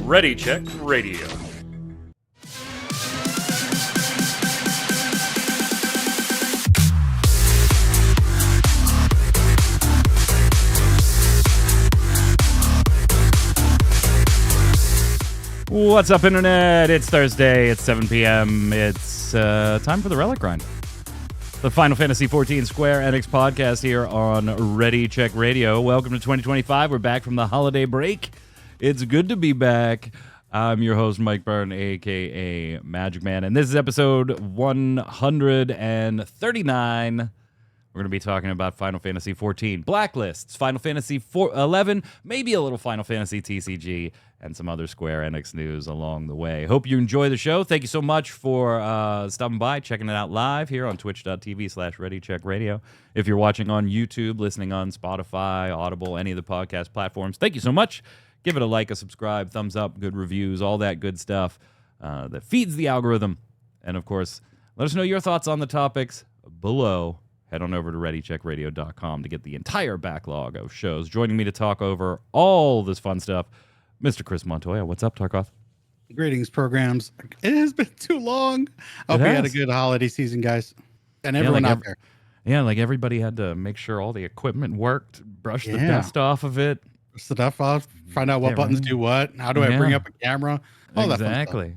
Ready Check Radio. What's up, Internet? It's Thursday, it's 7 p.m. It's time for the Relic Grind. The Final Fantasy XIV Square Enix podcast here on Ready Check Radio. Welcome to 2025. We're back from the holiday break. It's good to be back. I'm your host, Mike Byrne, a.k.a. Magic Man, and this is episode 139. We're going to be talking about Final Fantasy XIV, Blacklists, Final Fantasy XI, maybe a little Final Fantasy TCG, and some other Square Enix news along the way. Hope you enjoy the show. Thank you so much for stopping by, checking it out live here on twitch.tv/ReadyCheckRadio. If you're watching on YouTube, listening on Spotify, Audible, any of the podcast platforms, thank you so much. Give it a like, a subscribe, thumbs up, good reviews, all that good stuff that feeds the algorithm. And, of course, let us know your thoughts on the topics below. Head on over to ReadyCheckRadio.com to get the entire backlog of shows. Joining me to talk over all this fun stuff, Mr. Chris Montoya. What's up, Tarkoth? Greetings, programs. It has been too long. I hope we had a good holiday season, guys. And everyone out there. Yeah, like everybody had to make sure all the equipment worked, brush the dust off of it. Stuff off, find out what buttons do what. How do I bring up a camera? All that fun stuff.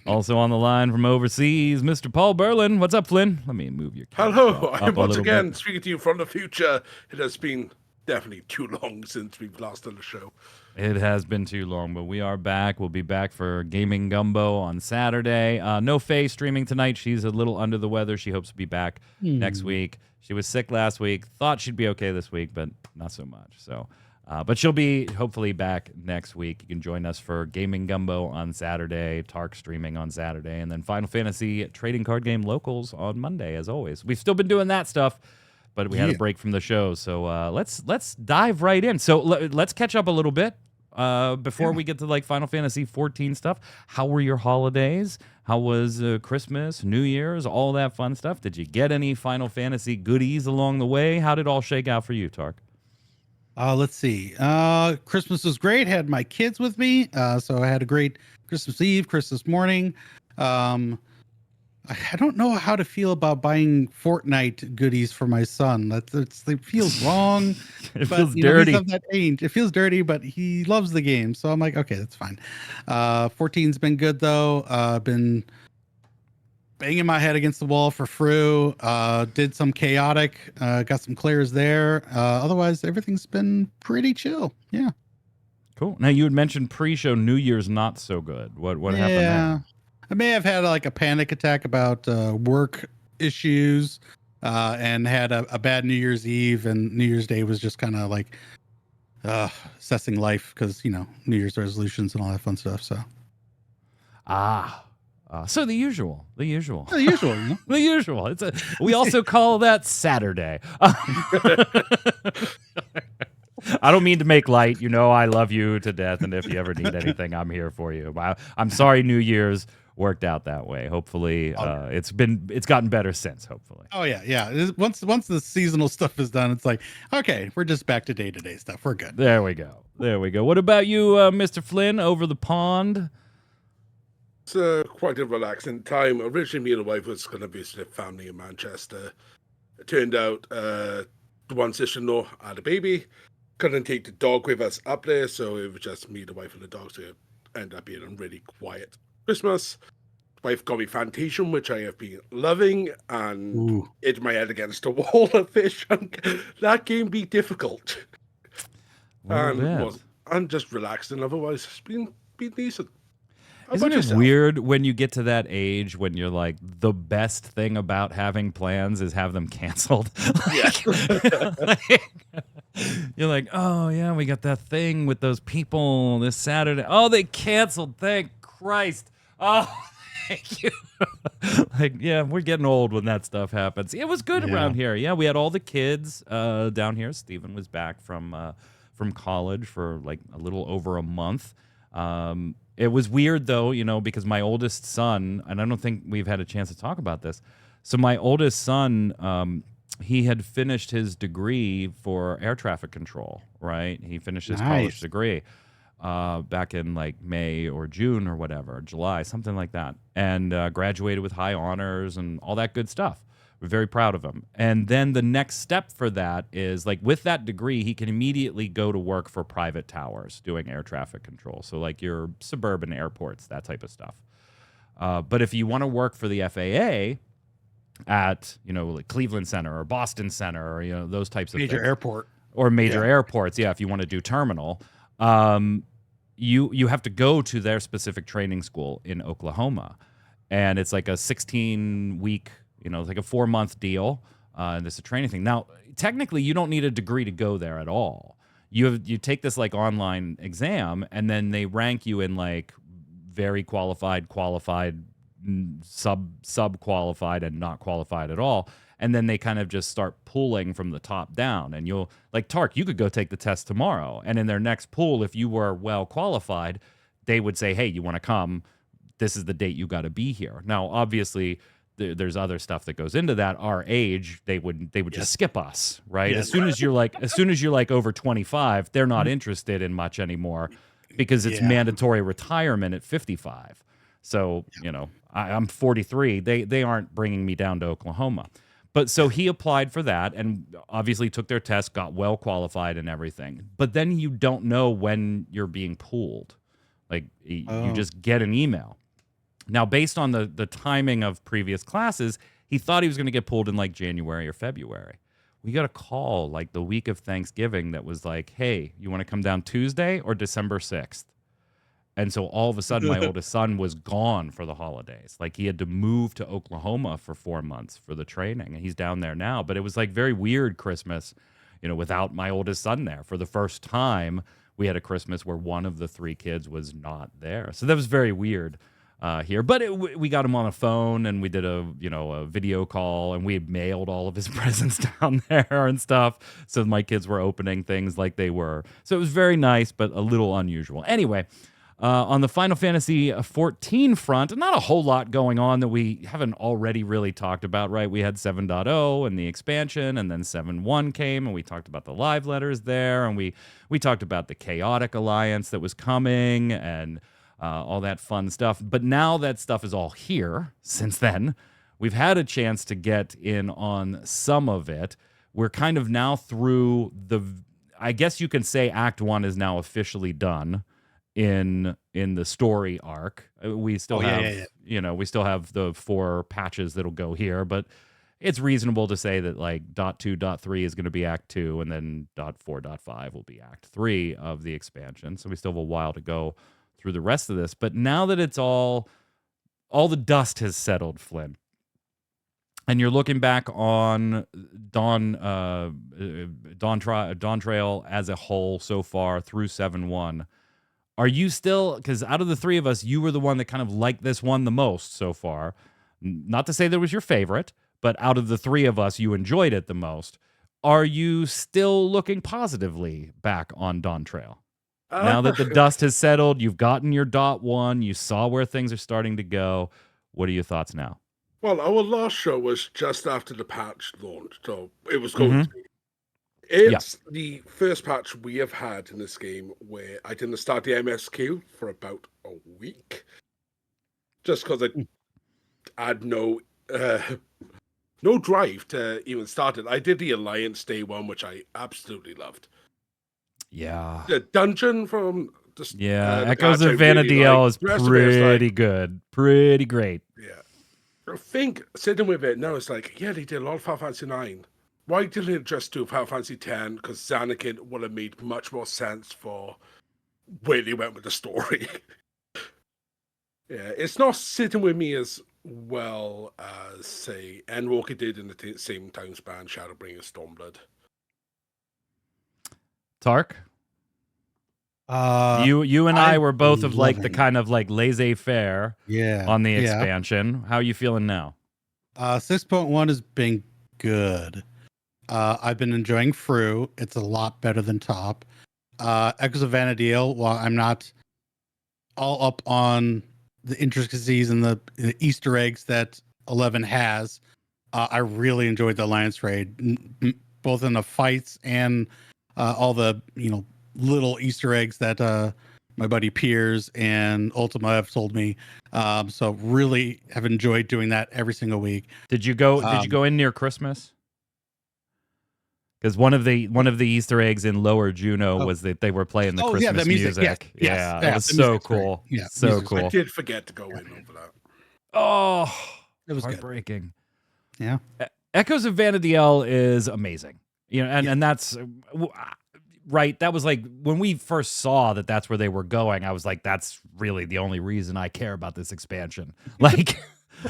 Also on the line from overseas, Mr. Paul Berlin. What's up, Flynn? Let me move your camera. Hello, I'm once again speaking to you from the future. It has been definitely too long since we've last done the show. It has been too long, but we are back. We'll be back for Gaming Gumbo on Saturday. No Faye streaming tonight. She's a little under the weather. She hopes to be back next week. She was sick last week. Thought she'd be okay this week, but not so much. So, but she'll be hopefully back next week. You can join us for Gaming Gumbo on Saturday, Tark streaming on Saturday, and then Final Fantasy trading card game locals on Monday, as always. We've still been doing that stuff, but we had a break from the show. So let's dive right in. So let's catch up a little bit. Before we get to like Final Fantasy XIV stuff, how were your holidays? How was Christmas, New Year's, all that fun stuff? Did you get any Final Fantasy goodies along the way? How did it all shake out for you, Tark? Let's see. Christmas was great. Had my kids with me, so I had a great Christmas Eve, Christmas morning. I don't know how to feel about buying Fortnite goodies for my son. It feels wrong. It feels dirty. He's of that age. It feels dirty, but he loves the game. So I'm like, okay, that's fine. 14's been good, though. Been banging my head against the wall for Fru. Did some chaotic. Got some clears there. Otherwise, everything's been pretty chill. Yeah. Cool. Now, you had mentioned pre-show New Year's not so good. What happened there? I may have had like a panic attack about work issues and had a bad New Year's Eve, and New Year's Day was just kind of like assessing life because, New Year's resolutions and all that fun stuff. So, so the usual. The usual. The usual. We also call that Saturday. I don't mean to make light. I love you to death, and if you ever need anything, I'm here for you. I'm sorry New Year's worked out that way. Hopefully, it's gotten better since. Hopefully. Oh yeah. Once the seasonal stuff is done, it's like, okay, we're just back to day-to-day stuff. We're good. There we go. What about you, Mr. Flynn, over the pond? It's quite a relaxing time. Originally, me and the wife was going to visit family in Manchester. It turned out the one sister-in-law had a baby. Couldn't take the dog with us up there, so it was just me, the wife, and the dog. So it ended up being a really quiet Christmas. Wife got me Fantation, which I have been loving, and hit my head against the wall a fish. That game be difficult. And just relaxed, and otherwise it's been decent. Isn't it weird when you get to that age when you're like, the best thing about having plans is have them canceled? You're like, oh, yeah, we got that thing with those people this Saturday. Oh, they canceled. Thank Christ. Oh, thank you. We're getting old when that stuff happens. It was good around here. Yeah, we had all the kids down here. Steven was back from college for like a little over a month. It was weird, though, because my oldest son, and I don't think we've had a chance to talk about this. So my oldest son he had finished his degree for air traffic control, right? He finished his college Nice. degree back in like May or June or whatever, July, something like that, and graduated with high honors and all that good stuff. We're very proud of him. And then the next step for that is like with that degree, he can immediately go to work for private towers doing air traffic control. So like your suburban airports, that type of stuff. But if you want to work for the FAA at, like Cleveland Center or Boston Center or, those types of Major things. airport. Or major airports, if you want to do terminal, you have to go to their specific training school in Oklahoma. And it's like a 16-week, it's like a 4-month deal. And it's a training thing. Now, technically, you don't need a degree to go there at all. You take this like online exam, and then they rank you in like very qualified, sub qualified, and not qualified at all. And then they kind of just start pulling from the top down. And you'll, like Tark, you could go take the test tomorrow. And in their next pool, if you were well qualified, they would say, hey, you want to come? This is the date you got to be here. Now, obviously, there's other stuff that goes into that. Our age, they would just skip us, right? Yes. As soon as you're like over 25, they're not interested in much anymore because it's mandatory retirement at 55. So, I'm 43. They aren't bringing me down to Oklahoma. But so he applied for that and obviously took their test, got well qualified and everything. But then you don't know when you're being pulled. Like you just get an email. Now, based on the timing of previous classes, he thought he was going to get pulled in like January or February. We got a call like the week of Thanksgiving that was like, hey, you want to come down Tuesday or December 6th? And so all of a sudden, my oldest son was gone for the holidays. Like he had to move to Oklahoma for 4 months for the training. And he's down there now. But it was like very weird Christmas, without my oldest son there. For the first time, we had a Christmas where one of the 3 kids was not there. So that was very weird here. But we got him on a phone and we did a video call and we had mailed all of his presents down there and stuff. So my kids were opening things like they were. So it was very nice, but a little unusual. Anyway. On the Final Fantasy XIV front, not a whole lot going on that we haven't already really talked about, right? We had 7.0 and the expansion, and then 7.1 came, and we talked about the live letters there, and we talked about the Chaotic Alliance that was coming, and all that fun stuff. But now that stuff is all here since then. We've had a chance to get in on some of it. We're kind of now through I guess you can say Act 1 is now officially done. In the story arc, we still have we still have the 4 patches that'll go here, but it's reasonable to say that like .2.3 is going to be Act 2, and then .4.5 will be Act 3 of the expansion. So we still have a while to go through the rest of this. But now that it's all the dust has settled, Flynn, and you're looking back on dawntrail as a whole so far through 7.1. Are you still, because out of the 3 of us, you were the one that kind of liked this one the most so far. Not to say that was your favorite, but out of the 3 of us, you enjoyed it the most. Are you still looking positively back on Dawntrail? Now that the dust has settled, you've gotten your .1, you saw where things are starting to go. What are your thoughts now? Well, our last show was just after the patch launched, so it was going to be. It's the first patch we have had in this game where I didn't start the MSQ for about a week. Just because I had no drive to even start it. I did the Alliance Day 1, which I absolutely loved. Yeah. The dungeon from... Echoes of Vana'diel is pretty good. Pretty great. Yeah. I think, sitting with it now, it's like, they did a lot of Final Fantasy 9. Why didn't it just do Final Fantasy X? Because Xanakin would have made much more sense for where they went with the story. It's not sitting with me as well as, say, Endwalker did in the same time span, Shadowbringer Stormblood. Tark? You and I were both of like the kind of like laissez-faire on the expansion. How are you feeling now? 6.1 has been good. I've been enjoying Fru. It's a lot better than Top. Echoes of Vana'diel, while I'm not all up on the intricacies and the Easter eggs that 11 has, I really enjoyed the Alliance raid, both in the fights and all the little Easter eggs that my buddy Piers and Ultima have told me. So really have enjoyed doing that every single week. Did you go in near Christmas? Because one of the Easter eggs in Lower Juneau was that they were playing the Christmas music. Yes, Yeah, that was so cool. Yeah, so cool. I did forget to go in over that. Oh, it was heartbreaking. Good. Yeah. Echoes of Vana'diel is amazing. And that's right. That was like when we first saw that that's where they were going. I was like, that's really the only reason I care about this expansion. Like,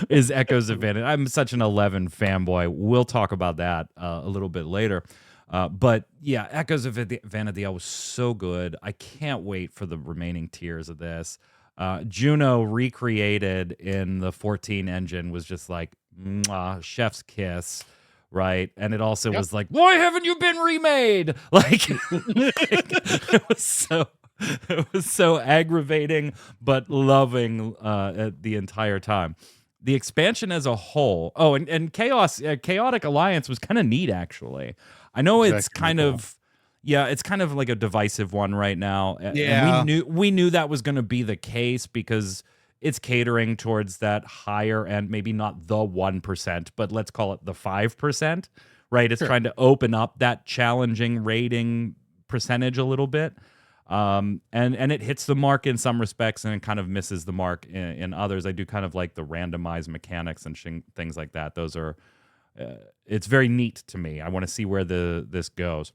is Echoes of Vana'diel. I'm such an 11 fanboy. We'll talk about that a little bit later. But yeah, Echoes of Vana'diel was so good. I can't wait for the remaining tiers of this. Juno recreated in the 14 engine was just like chef's kiss, right? And it also was like, why haven't you been remade? Like, it was so aggravating, but loving the entire time. The expansion as a whole. Oh, and Chaotic Alliance was kind of neat, actually. I know it's kind of. Yeah, it's kind of like a divisive one right now. Yeah. And we knew that was going to be the case because it's catering towards that higher end, maybe not the 1%, but let's call it the 5%, right? It's trying to open up that challenging rating percentage a little bit. And it hits the mark in some respects and it kind of misses the mark in others. I do kind of like the randomized mechanics and things like that. Those are, it's very neat to me. I want to see where this goes.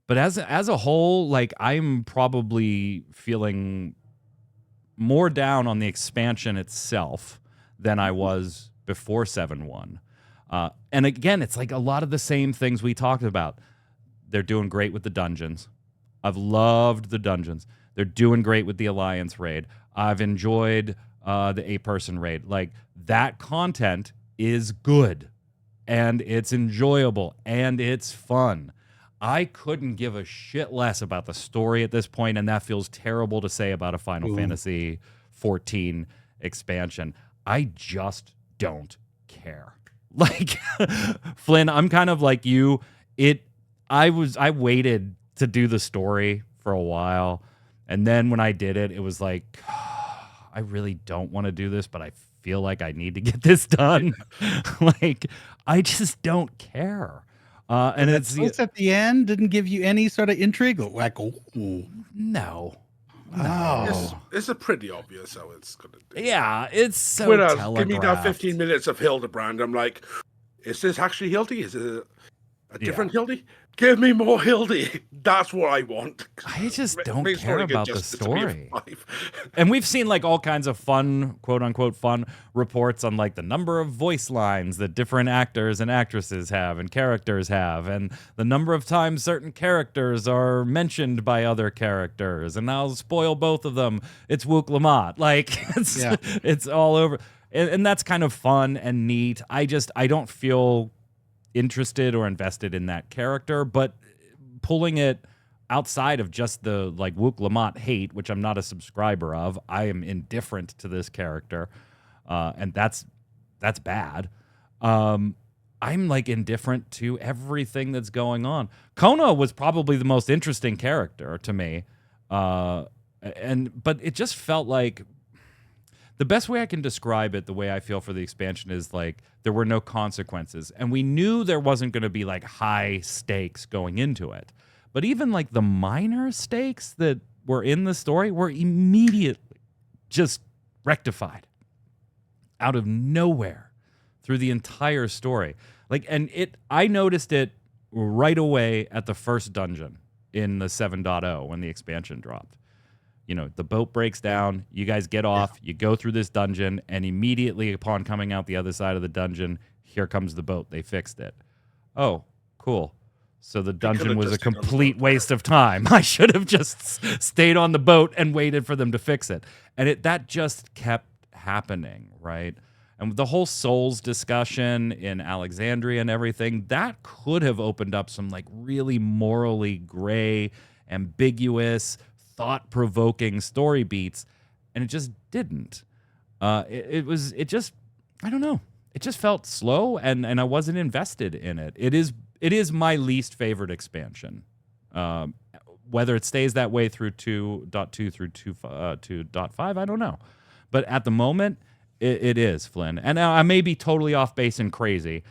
But as a whole, like, I'm probably feeling more down on the expansion itself than I was before 7.1. And again, it's like a lot of the same things we talked about. They're doing great with the dungeons. I've loved the dungeons. They're doing great with the Alliance raid. I've enjoyed the 8-person raid. Like, that content is good, and it's enjoyable, and it's fun. I couldn't give a shit less about the story at this point, and that feels terrible to say about a Final Fantasy XIV expansion. I just don't care. Like, Flynn, I'm kind of like you. I waited to do the story for a while, and then when I did it, it was like, I really don't want to do this, but I feel like I need to get this done. Like, I just don't care. And it's at the end didn't give you any sort of intrigue. Like, no. It's a pretty obvious how it's gonna do. Yeah, it's so Whereas, telegraphed. give me that 15 minutes of Hildebrand. I'm like, is this actually Hildy? Is it a different Hildy? Give me more Hildy. That's what I want. I just don't care about the story. BF5. And we've seen like all kinds of fun, quote unquote, fun reports on like the number of voice lines that different actors and actresses have and characters have, and the number of times certain characters are mentioned by other characters. And I'll spoil both of them. It's Wook Lamont. Like, it's all over. And that's kind of fun and neat. I don't feel interested or invested in that character, but pulling it outside of just the like Wook Lamont hate, which I'm not a subscriber of, I am indifferent to this character, and that's bad. I'm like indifferent to everything that's going on. Kona was probably the most interesting character to me, but it just felt like the best way I can describe it, the way I feel for the expansion, is like there were no consequences. And we knew there wasn't going to be like high stakes going into it. But even like the minor stakes that were in the story were immediately just rectified out of nowhere through the entire story. Like, I noticed it right away at the first dungeon in the 7.0 when the expansion dropped. You know, the boat breaks down, you guys get off, you go through this dungeon, and immediately upon coming out the other side of the dungeon, here comes the boat. They fixed it. Oh, cool. So the dungeon was a complete waste of time. I should have just stayed on the boat and waited for them to fix it. And that just kept happening, right? And the whole Souls discussion in Alexandria and everything, that could have opened up some like really morally gray, ambiguous, thought-provoking story beats, and it just didn't. It just, I don't know. it just felt slow, and I wasn't invested in it. It is my least favorite expansion. Whether it stays that way through 2.2 through 2.5, I don't know. But at the moment, it is, Flynn. And I may be totally off base and crazy,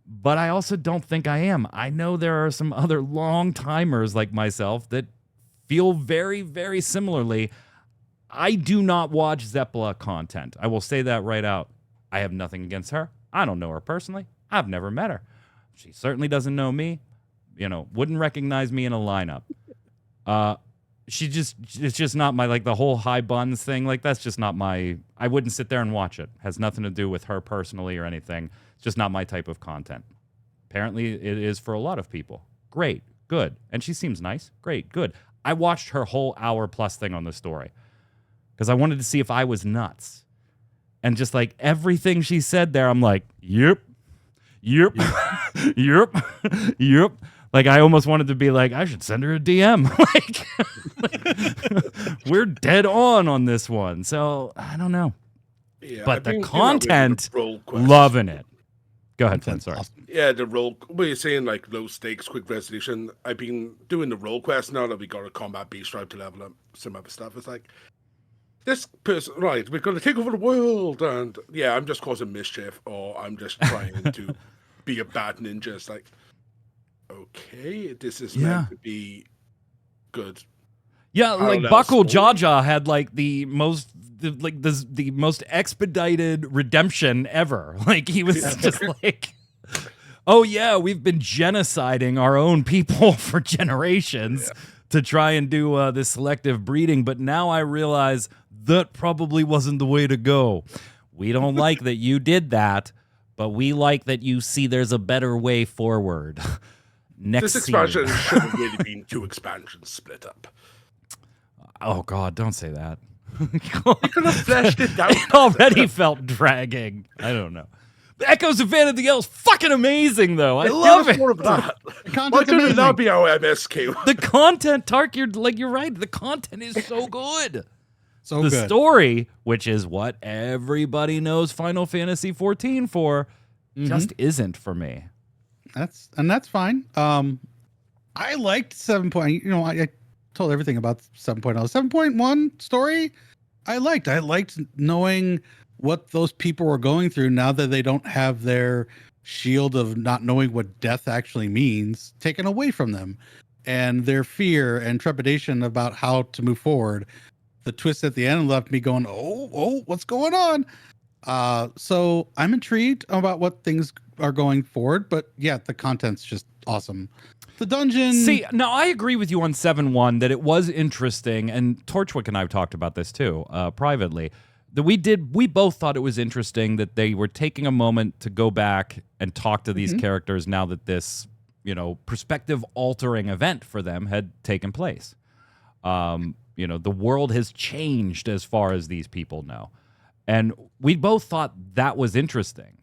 but I also don't think I am. I know there are some other long-timers like myself that feel very, very similarly. I do not watch Zeppela content. I will say that right out. I have nothing against her. I don't know her personally. I've never met her. She certainly doesn't know me. Wouldn't recognize me in a lineup. It's just not my, like, the whole high buns thing. Like, that's just not my, I wouldn't sit there and watch it. Has nothing to do with her personally or anything. It's just not my type of content. Apparently it is for a lot of people. Great, good. And she seems nice. Great, good. I watched her whole hour-plus thing on the story because I wanted to see if I was nuts. And just like everything she said there, I'm like, yep. Like, I almost wanted to be like, I should send her a DM. We're dead on this one. So, I don't know. Yeah, but the content, loving it. Go ahead, Flynn, sorry. Awesome. Yeah, the role, what you're saying, like low stakes, quick resolution. I've been doing the role quest now that we got a combat beast drive to level up some other stuff. It's like, this person, right, we're going to take over the world. And yeah, I'm just causing mischief, or I'm just trying to be a bad ninja. It's like, okay, this is meant to be good. Yeah, like Buckle Jaja had like the most expedited redemption ever. Like, he was just like, oh yeah, we've been genociding our own people for generations to try and do this selective breeding, but now I realize that probably wasn't the way to go. We don't like that you did that, but we like that you see there's a better way forward. Next this expansion should have really been 2 expansions split up. Oh God, don't say that. You could have fleshed it out. It already felt dragging. I don't know. The Echoes of vana'diel is fucking amazing, though. I love it. More of that. Why couldn't it not be our MSK? The content, Tark, you're right. The content is so good. So the good. Story, which is what everybody knows Final Fantasy XIV for, just isn't for me. That's fine. I liked 7. I told everything about 7.0. 7.1 story, I liked knowing what those people were going through now that they don't have their shield of not knowing what death actually means taken away from them, and their fear and trepidation about how to move forward. The twist at the end left me going, oh, what's going on? So I'm intrigued about what things are going forward, but yeah, the content's just awesome. The dungeon. See, now I agree with you on 7.1 that it was interesting, and Torchwick and I have talked about this too, privately. That we both thought it was interesting that they were taking a moment to go back and talk to these characters now that this, perspective altering event for them had taken place. The world has changed as far as these people know. And we both thought that was interesting.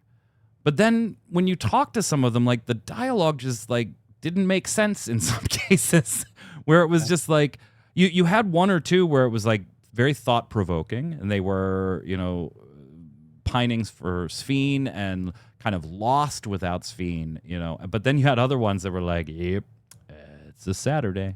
But then when you talk to some of them, like, the dialogue just like didn't make sense in some cases, where it was just like you had one or two where it was like very thought-provoking, and they were, pining for Sphene and kind of lost without Sphene, But then you had other ones that were like, yep, it's a Saturday.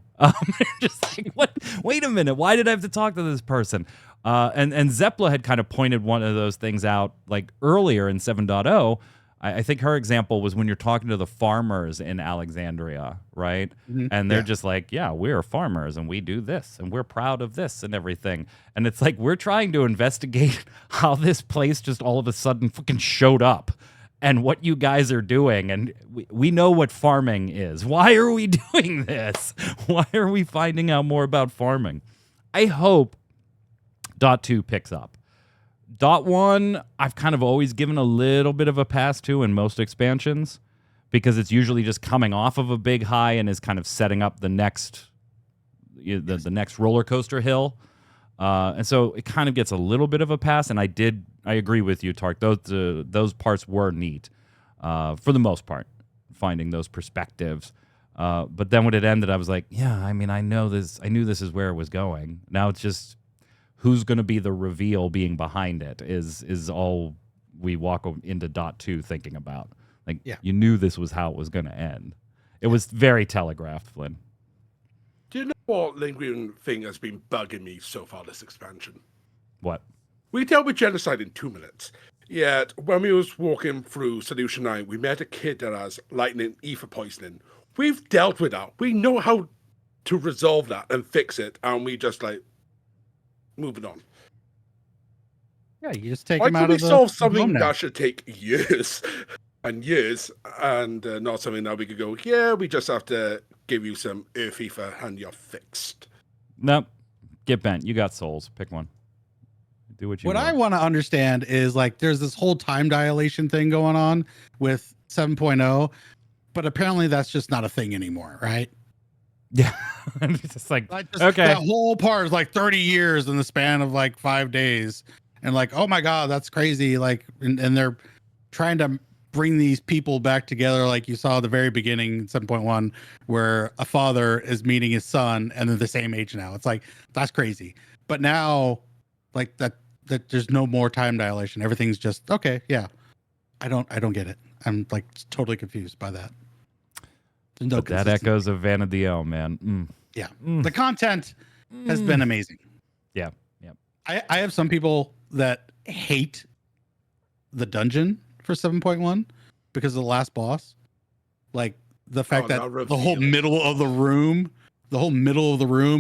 Just like, what? Wait a minute. Why did I have to talk to this person? And Zeppela had kind of pointed one of those things out like earlier in 7.0. I think her example was when you're talking to the farmers in Alexandria, right? And they're just like, yeah, we're farmers and we do this and we're proud of this and everything. And it's like, we're trying to investigate how this place just all of a sudden fucking showed up and what you guys are doing. And we know what farming is. Why are we doing this? Why are we finding out more about farming? I hope .2 picks up. .1, I've kind of always given a little bit of a pass to in most expansions, because it's usually just coming off of a big high and is kind of setting up the next the next roller coaster hill. And so it kind of gets a little bit of a pass, and I agree with you, Tark. Those parts were neat for the most part, finding those perspectives. But then when it ended, I was like, yeah, I mean, I knew this is where it was going. Now it's just who's going to be the reveal being behind it is all, we walk into dot 2 thinking about. Like, Yeah. you knew this was how it was going to end. It was very telegraphed, Flynn. Do you know what lingering thing has been bugging me so far this expansion? What? We dealt with genocide in 2 minutes. Yet, when we was walking through Solution 9, we met a kid that has lightning ether poisoning. We've dealt with that. We know how to resolve that and fix it, and we just, like, moving on. Yeah, you just take Why him can't out we of the solve home something now. that should take years and years, and not something that we could go, yeah, we just have to give you some earth ether and you're fixed. Nope. Get bent. You got souls. Pick one. Do what you What want. I want to understand is like there's this whole time dilation thing going on with 7.0, but apparently that's just not a thing anymore, right? Yeah. It's just like, Just okay. that whole part is like 30 years in the span of like 5 days. And like, oh my God, that's crazy. Like, and they're trying to bring these people back together. Like you saw at the very beginning, 7.1, where a father is meeting his son and they're the same age now. It's like, that's crazy. But now, like that there's no more time dilation. Everything's just okay. Yeah. I don't get it. I'm like totally confused by that. There's no But that consistency. echoes of vana'diel, man. Yeah. The content has been amazing. Yeah. I have some people that hate the dungeon for 7.1 because of the last boss. Like the fact that the whole middle of the room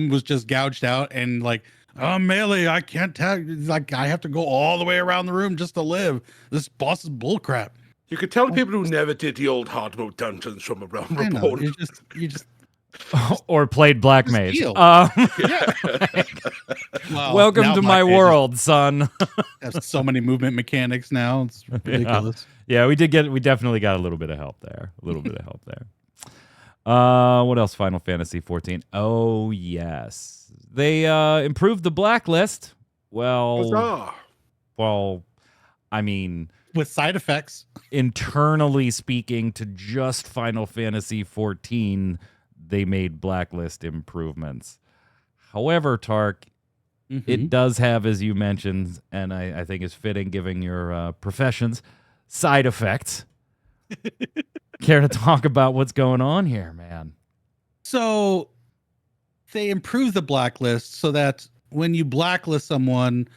was just gouged out and like, oh, melee, I can't tag. Like, I have to go all the way around the room just to live. This boss is bullcrap. You could tell people who never did the old hard mode dungeons from a Realm Reborn. You just or played Black Mage. deal. Well, welcome now to Black my Mage world, son. has so many movement mechanics now. It's ridiculous. Yeah, we definitely got a little bit of help there. What else? Final Fantasy XIV. Oh, yes. They improved the Blacklist. Well, I mean, With side effects. internally speaking to just Final Fantasy XIV, they made Blacklist improvements. However, Tark, it does have, as you mentioned, and I think is fitting given your professions, side effects. Care to talk about what's going on here, man? So they improved the blacklist so that when you blacklist someone,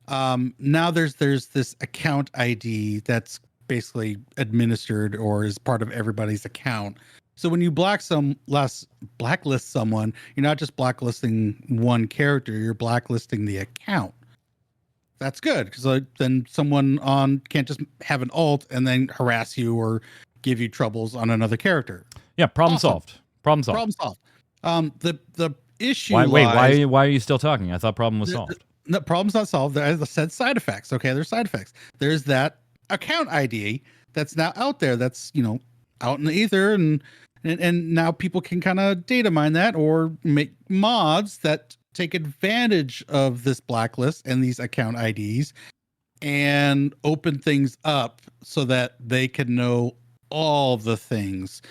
now there's this account ID that's basically administered or is part of everybody's account. So when you blacklist someone, you're not just blacklisting one character, you're blacklisting the account. That's good because then someone can't just have an alt and then harass you or give you troubles on another character. Yeah, problem Awesome. solved. Problem solved. The issue. Why are you still talking? I thought problem was solved. The problem's not solved. As I said, side effects. Okay, there's side effects. There's that account ID that's now out there. That's out in the ether, and now people can kind of data mine that or make mods that take advantage of this blacklist and these account IDs and open things up so that they can know all the things.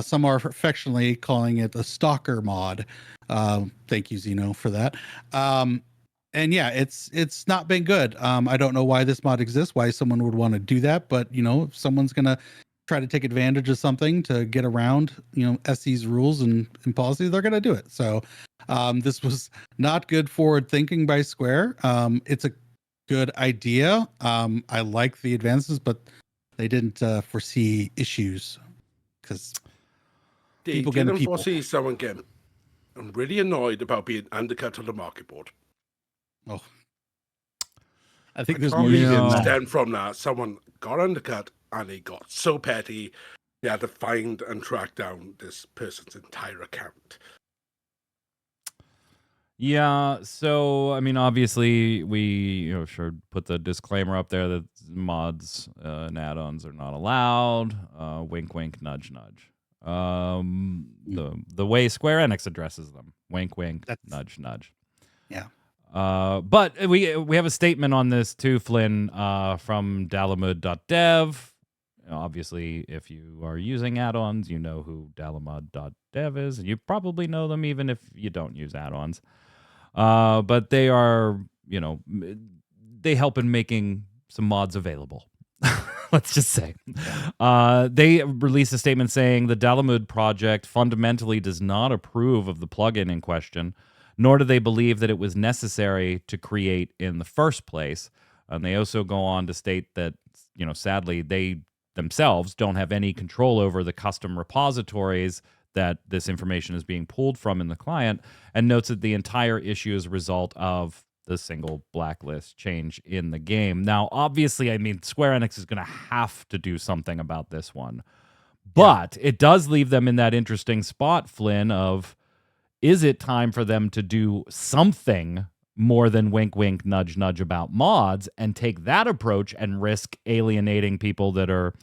Some are affectionately calling it a stalker mod. Thank you, Xeno, for that. And yeah, it's not been good. I don't know why this mod exists, why someone would want to do that, but if someone's gonna try to take advantage of something to get around, SE's rules and policy, they're gonna do it. So this was not good forward thinking by Square. It's a good idea. I like the advances, but they didn't foresee issues because people didn't people. foresee someone getting. I'm really annoyed about being undercut on the market board. Oh, I think I there's can't more believe than it that. stemmed from that. Someone got undercut and they got so petty they had to find and track down this person's entire account. Yeah, so I mean, obviously, we should put the disclaimer up there that mods and add-ons are not allowed. Wink, wink, nudge, nudge. The way Square Enix addresses them. Wink, wink, nudge, nudge. Yeah. But we have a statement on this too, Flynn, from dalamud.dev. Obviously, if you are using add-ons, you know who dalamud.dev is, and you probably know them even if you don't use add-ons. But they are, they help in making some mods available. Let's just say. They released a statement saying the Dalamud project fundamentally does not approve of the plugin in question, nor do they believe that it was necessary to create in the first place. And they also go on to state that, sadly, they themselves don't have any control over the custom repositories that this information is being pulled from in the client, and notes that the entire issue is a result of the single blacklist change in the game. Now, obviously, Square Enix is going to have to do something about this one, but it does leave them in that interesting spot, Flynn, of is it time for them to do something more than wink, wink, nudge, nudge about mods and take that approach and risk alienating people that are,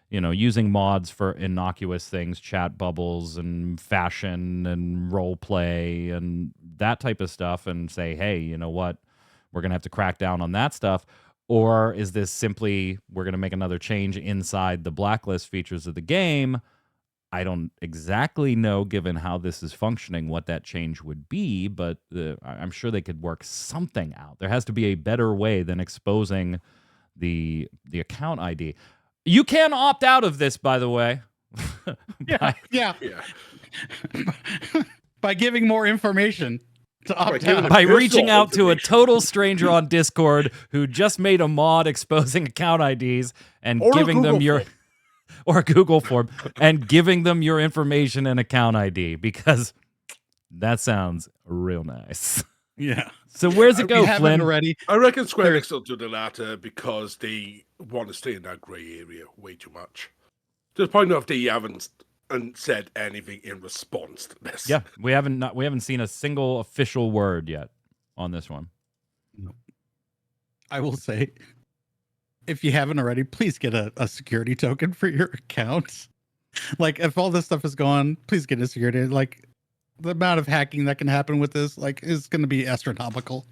using mods for innocuous things, chat bubbles and fashion and role play and that type of stuff, and say, hey, you know what? We're going to have to crack down on that stuff. Or is this simply we're going to make another change inside the blacklist features of the game? I don't exactly know, given how this is functioning, what that change would be, but I'm sure they could work something out. There has to be a better way than exposing the account ID. You can opt out of this, by the way. Yeah. By giving more information to opt out. By reaching out to a total stranger on Discord who just made a mod exposing account IDs and giving them your... or a Google form, and giving them your information and account ID, because that sounds real nice. Yeah. So where's it go, Flynn? Already. I reckon Square Enix will do the latter because they want to stay in that grey area way too much. To the point of they haven't said anything in response to this. Yeah, we haven't seen a single official word yet on this one. No. I will say, if you haven't already, please get a security token for your account. Like, if all this stuff is gone, please get a security. Like, the amount of hacking that can happen with this, is going to be astronomical.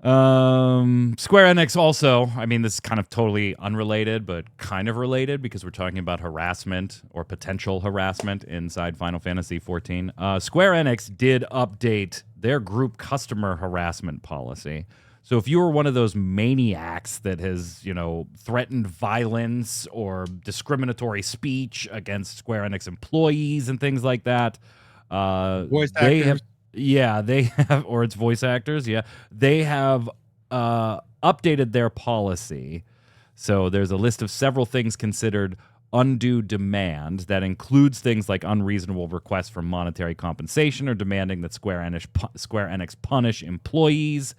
Square Enix also, this is kind of totally unrelated, but kind of related because we're talking about harassment or potential harassment inside Final Fantasy XIV. Square Enix did update their group customer harassment policy. So if you were one of those maniacs that has, threatened violence or discriminatory speech against Square Enix employees and things like that, voice actors. They have, or it's voice actors. Yeah, they have updated their policy. So there's a list of several things considered undue demand that includes things like unreasonable requests for monetary compensation or demanding that Square Enix punish employees.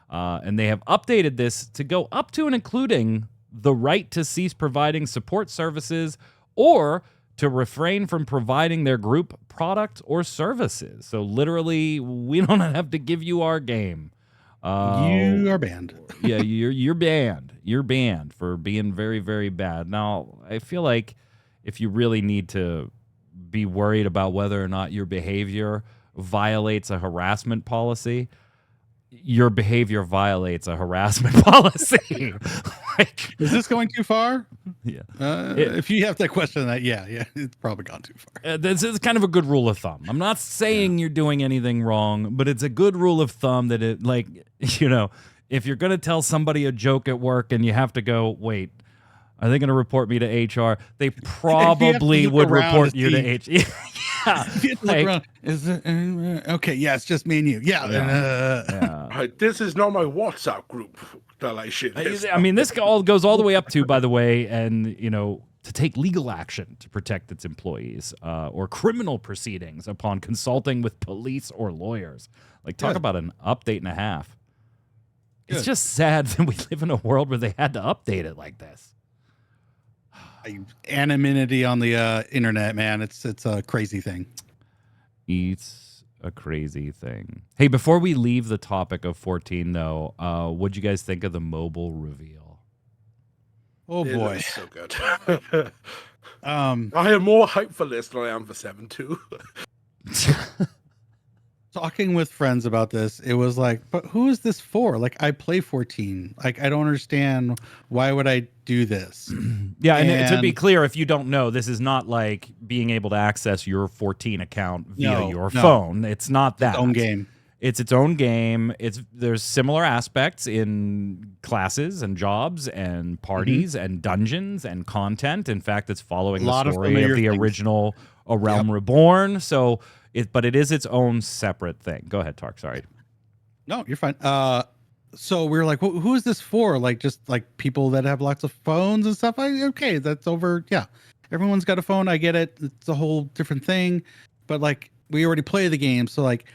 And they have updated this to go up to and including the right to cease providing support services or to refrain from providing their group product or services. So literally, we don't have to give you our game. You are banned. Yeah, you're banned. You're banned for being very, very bad. Now, I feel like if you really need to be worried about whether or not your behavior violates a harassment policy, your behavior violates a harassment policy. Is this going too far? Yeah. If you have that question, it's probably gone too far. This is kind of a good rule of thumb. I'm not saying you're doing anything wrong, but it's a good rule of thumb that if you're going to tell somebody a joke at work and you have to go, wait, are they going to report me to HR? They probably would report you to HR. Is it okay? Yeah, it's just me and you. Yeah. This is not my WhatsApp group that I should. This all goes all the way up to, by the way, and to take legal action to protect its employees or criminal proceedings upon consulting with police or lawyers. Talk about an update and a half. It's just sad that we live in a world where they had to update it like this. Anonymity on the internet, man. It's a crazy thing. It's a crazy thing. Hey, before we leave the topic of 14, though, what'd you guys think of the mobile reveal? Oh boy, so good. I am more hyped for this than I am for 7-2. Talking with friends about this, it was like, but who is this for? I play 14. I don't understand. Why would I do this? Yeah, and to be clear, if you don't know, this is not like being able to access your 14 account via your phone. It's not that. Its own game. It's its own game. There's similar aspects in classes and jobs and parties and dungeons and content. In fact, it's following the story of the original A Realm Reborn. So but it is its own separate thing. Go ahead, Tark. Sorry. No, you're fine. So we were like, who is this for? Like, just like people that have lots of phones and stuff. Okay, that's over. Yeah, everyone's got a phone. I get it. It's a whole different thing. But like, we already play the game, so like.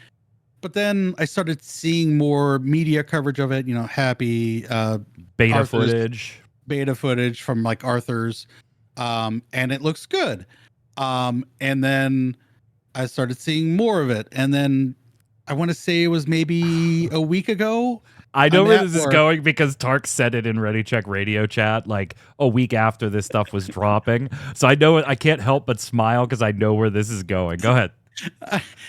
But then I started seeing more media coverage of it. You know, beta footage from like Arthur's, and it looks good. And then I started seeing more of it, and then I want to say it was maybe a week ago. I know where this is going because Tark said it in Ready Check Radio chat like a week after this stuff was dropping. So I know I can't help but smile because I know where this is going. Go ahead.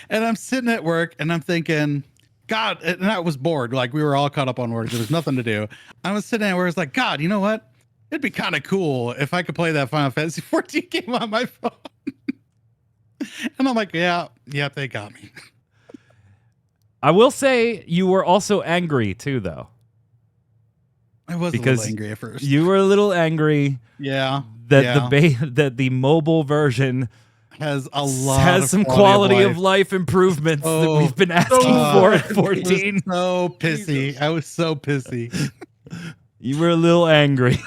And I'm sitting at work and I'm thinking, God, and I was bored. Like we were all caught up on work. There was nothing to do. I was sitting there where it's like, God, you know what? It'd be kind of cool if I could play that Final Fantasy XIV game on my phone. And I'm like, yeah, they got me. I will say you were also angry too, though. I was a little angry at first. You were a little angry. Yeah. That the mobile version has some quality of life improvements that we've been asking for at 14. So pissy. I was so pissy. You were a little angry.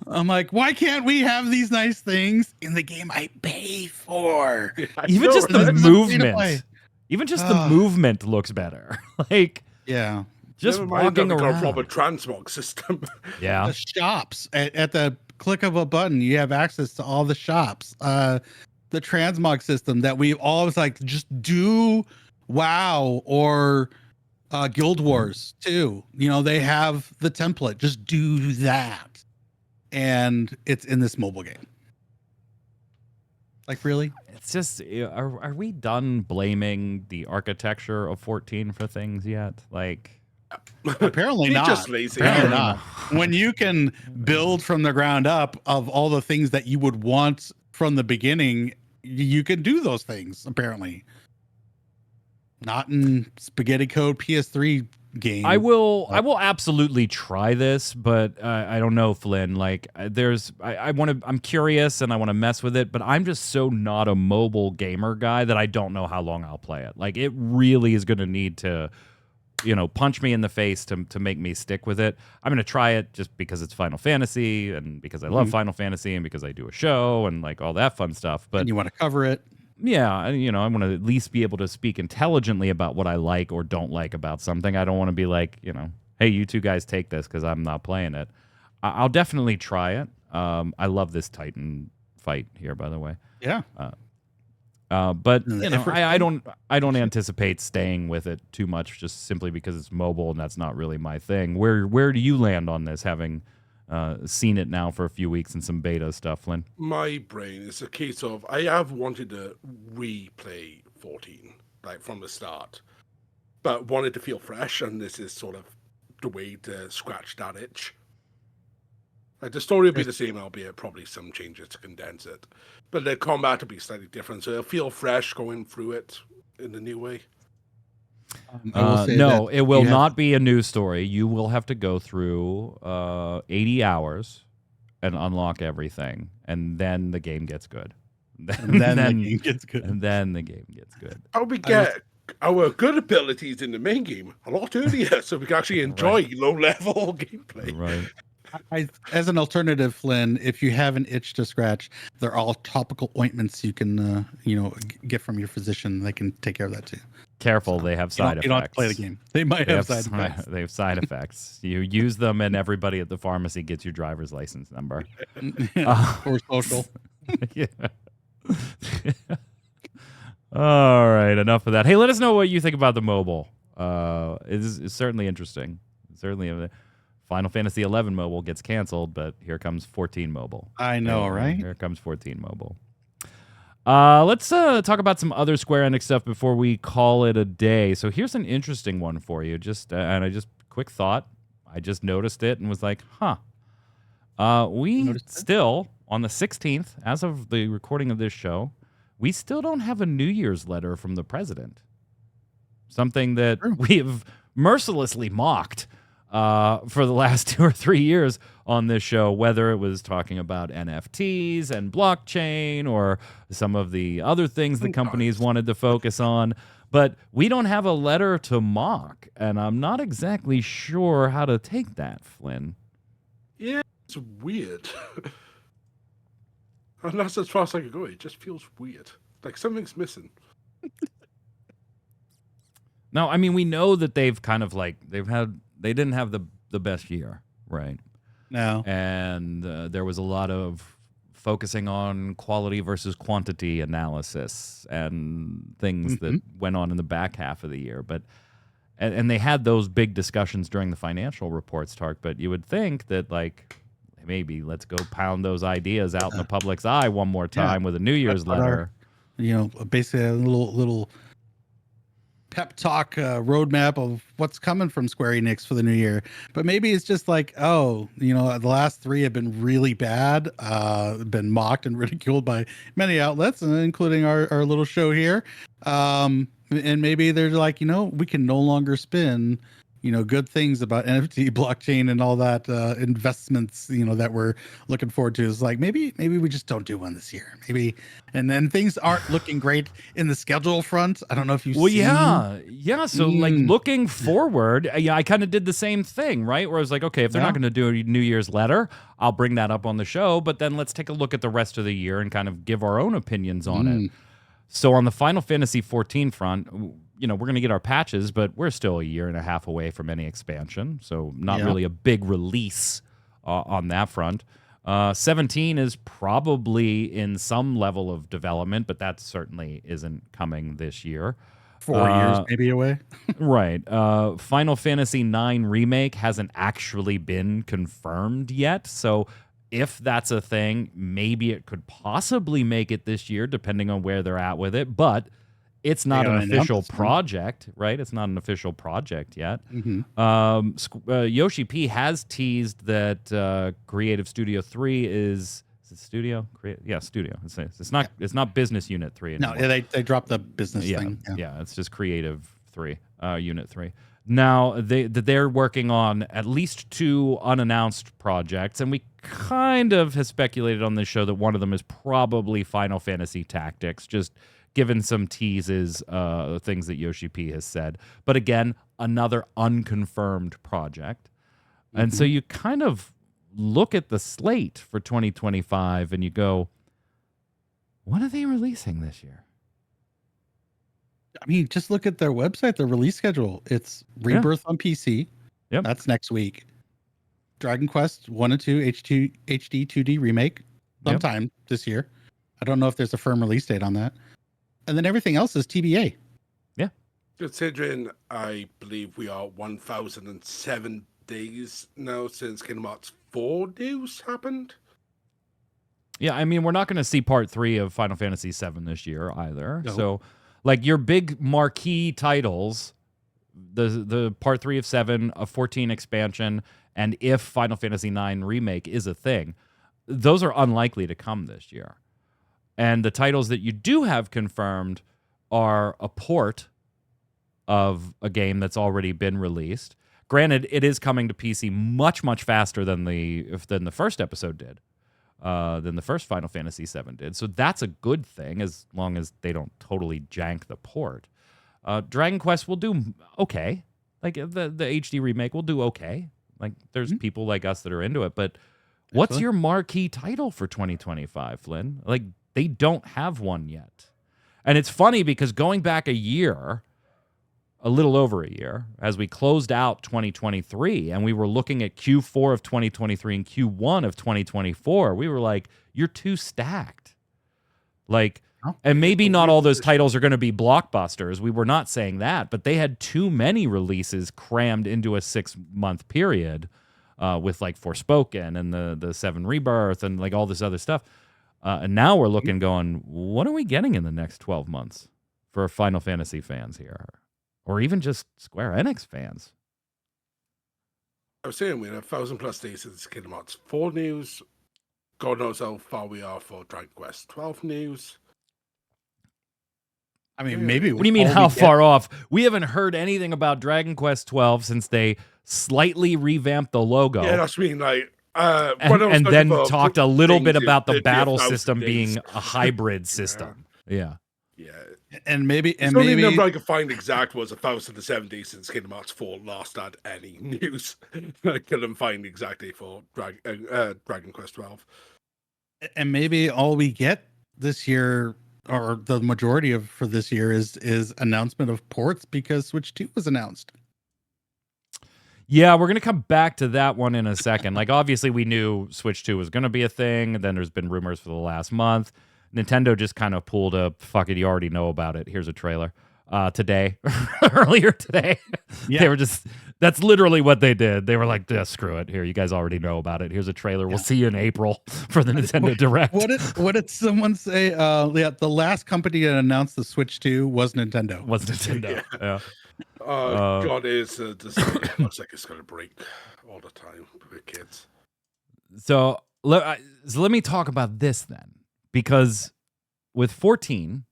I'm like, why can't we have these nice things in the game I pay for? Even just the movement. Even just the movement looks better. Like, yeah. Just walking around. A proper transmog system. Yeah. The shops at the click of a button, you have access to all the shops. The transmog system that we always like just do WoW or Guild Wars too. You know, they have the template. Just do that. And it's in this mobile game. Like, really? It's just, are we done blaming the architecture of 14 for things yet? Like, apparently not. Just lazy. Apparently not. When you can build from the ground up of all the things that you would want from the beginning, you can do those things, apparently. Not in spaghetti code PS3 game. I will absolutely try this, but I don't know, Flynn. Like, I'm curious and I want to mess with it, but I'm just so not a mobile gamer guy that I don't know how long I'll play it. Like, it really is going to need to, punch me in the face to make me stick with it. I'm going to try it just because it's Final Fantasy and because I love Final Fantasy and because I do a show and like all that fun stuff. But and you want to cover it. Yeah, I want to at least be able to speak intelligently about what I like or don't like about something. I don't want to be like, hey, you two guys take this because I'm not playing it. I'll definitely try it. I love this Titan fight here, by the way. Yeah. But I don't anticipate staying with it too much, just simply because it's mobile and that's not really my thing. Where do you land on this, having seen it now for a few weeks and some beta stuff, Flynn? My brain is a case of I have wanted to replay 14 like from the start, but wanted to feel fresh, and this is sort of the way to scratch that itch. Like the story will be the same, albeit probably some changes to condense it, but the combat will be slightly different, so it'll feel fresh going through it in a new way. No, it will not be a news story. You will have to go through 80 hours and unlock everything, and then the game gets good. And then the game gets good. And then the game gets good. How we get our good abilities in the main game a lot earlier, so we can actually enjoy low-level gameplay. Right. As an alternative, Flynn, if you have an itch to scratch, they're all topical ointments you can, get from your physician. They can take care of that too. Careful, they have side effects. You don't have to play the game. They might have side effects. They have side effects. You use them, and everybody at the pharmacy gets your driver's license number. Or social. Yeah. All right, enough of that. Hey, let us know what you think about the mobile. It's certainly interesting. Certainly, Final Fantasy XI mobile gets canceled, but here comes 14 mobile. I know, right? Here comes 14 mobile. Let's talk about some other Square Enix stuff before we call it a day. So here's an interesting one for you. Quick thought. I just noticed it and was like, we still, on the 16th, as of the recording of this show, we still don't have a New Year's letter from the president. something that True. we have mercilessly mocked for the last 2 or 3 years on this show, whether it was talking about NFTs and blockchain or some of the other things the companies wanted to focus on. But we don't have a letter to mock, and I'm not exactly sure how to take that, Flynn. Yeah, it's weird. And that's as far as I can go. It just feels weird. Like something's missing. No, I mean, we know that they've kind of like, they didn't have the best year, right? No. And there was a lot of focusing on quality versus quantity analysis and things that went on in the back half of the year. But and they had those big discussions during the financial reports, Tark. But you would think that, like, maybe let's go pound those ideas out in the public's eye one more time with a New Year's letter. Basically a little pep talk roadmap of what's coming from Square Enix for the new year. But maybe it's just like, the last 3 have been really bad, been mocked and ridiculed by many outlets, including our little show here. And maybe they're like, we can no longer spin good things about NFT, blockchain, and all that investments, that we're looking forward to. Is like maybe we just don't do one this year. Maybe, and then things aren't looking great in the schedule front. I don't know if you. Yeah. So like looking forward, I kind of did the same thing, right? Where I was like, okay, if they're not going to do a New Year's letter, I'll bring that up on the show. But then let's take a look at the rest of the year and kind of give our own opinions on it. So on the Final Fantasy XIV front, we're going to get our patches, but we're still a year and a half away from any expansion. So not really a big release on that front. 17 is probably in some level of development, but that certainly isn't coming this year. 4 years maybe away. Right. Final Fantasy IX Remake hasn't actually been confirmed yet. So if that's a thing, maybe it could possibly make it this year, depending on where they're at with it. But it's not an official project, right? It's not an official project yet. Yoshi P has teased that Creative Studio 3 is it Studio? Studio. It's not Business Unit 3 anymore. No, they dropped the business thing. Yeah, it's just Creative 3, Unit 3. Now, they're working on at least 2 unannounced projects, and we kind of have speculated on this show that one of them is probably Final Fantasy Tactics, just given some teases, things that Yoshi P has said. But again, another unconfirmed project. And so you kind of look at the slate for 2025 and you go, what are they releasing this year? I mean, just look at their website, their release schedule. It's Rebirth on PC. Yep. That's next week. Dragon Quest 1 and 2 HD 2D remake sometime this year. I don't know if there's a firm release date on that. And then everything else is TBA. Yeah. Considering I believe we are 1,007 days now since Kingdom Hearts 4 news happened. Yeah, I mean, we're not going to see part 3 of Final Fantasy VII this year either. No. So, like, your big marquee titles, the part 3 of 7, a 14 expansion, and if Final Fantasy IX Remake is a thing, those are unlikely to come this year. And the titles that you do have confirmed are a port of a game that's already been released. Granted, it is coming to PC much, much faster than the first episode did, than the first Final Fantasy VII did. So that's a good thing, as long as they don't totally jank the port. Dragon Quest will do okay. Like, the HD remake will do okay. Like, there's people like us that are into it. But what's your marquee title for 2025, Flynn? Like, they don't have one yet. And it's funny because going back a year, a little over a year, as we closed out 2023 and we were looking at Q4 of 2023 and Q1 of 2024, we were like, you're too stacked. Like, and maybe not all those titles are going to be blockbusters. We were not saying that, but they had too many releases crammed into a 6-month period with like Forspoken and the 7 Rebirth and like all this other stuff. And now we're looking going, what are we getting in the next 12 months for Final Fantasy fans here? Or even just Square Enix fans? I was saying we're 1,000+ days since Kingdom Hearts 4 news. God knows how far we are for Dragon Quest 12 news. I mean, maybe. What do you mean, how far off? We haven't heard anything about Dragon Quest XII since they slightly revamped the logo. Yeah, that's mean like. And then talked a little bit about the battle system days. being a hybrid system. Yeah. And maybe the only number I could find exact was 1070 since Kingdom Hearts 4 last had any news. I couldn't find exactly for Dragon Quest 12. And maybe all we get this year, or the majority of for this year, is announcement of ports because Switch 2 was announced. Yeah, we're going to come back to that one in a second. Like, obviously, we knew Switch 2 was going to be a thing. And then there's been rumors for the last month. Nintendo just kind of pulled a, fuck it, you already know about it. Here's a trailer. Today, earlier today. Yeah. They were just, that's literally what they did. They were like, yeah, screw it. Here, you guys already know about it. Here's a trailer. We'll see you in April for the Nintendo Direct. What did someone say? The last company that announced the Switch 2 was Nintendo. Was Nintendo. Yeah. God, it's looks like it's going to break all the time with kids. So let me talk about this then. Because with 14,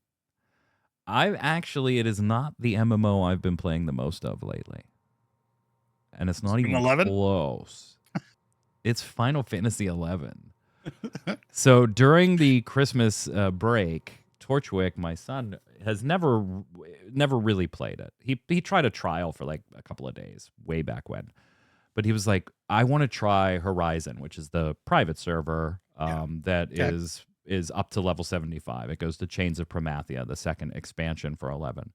it is not the MMO I've been playing the most of lately. And it's not even 11? Close. It's Final Fantasy XI. So during the Christmas break, Torchwick, my son, has never really played it. He tried a trial for like a couple of days, way back when. But he was like, I want to try Horizon, which is the private server is up to level 75. It goes to Chains of Promathia, the second expansion for 11.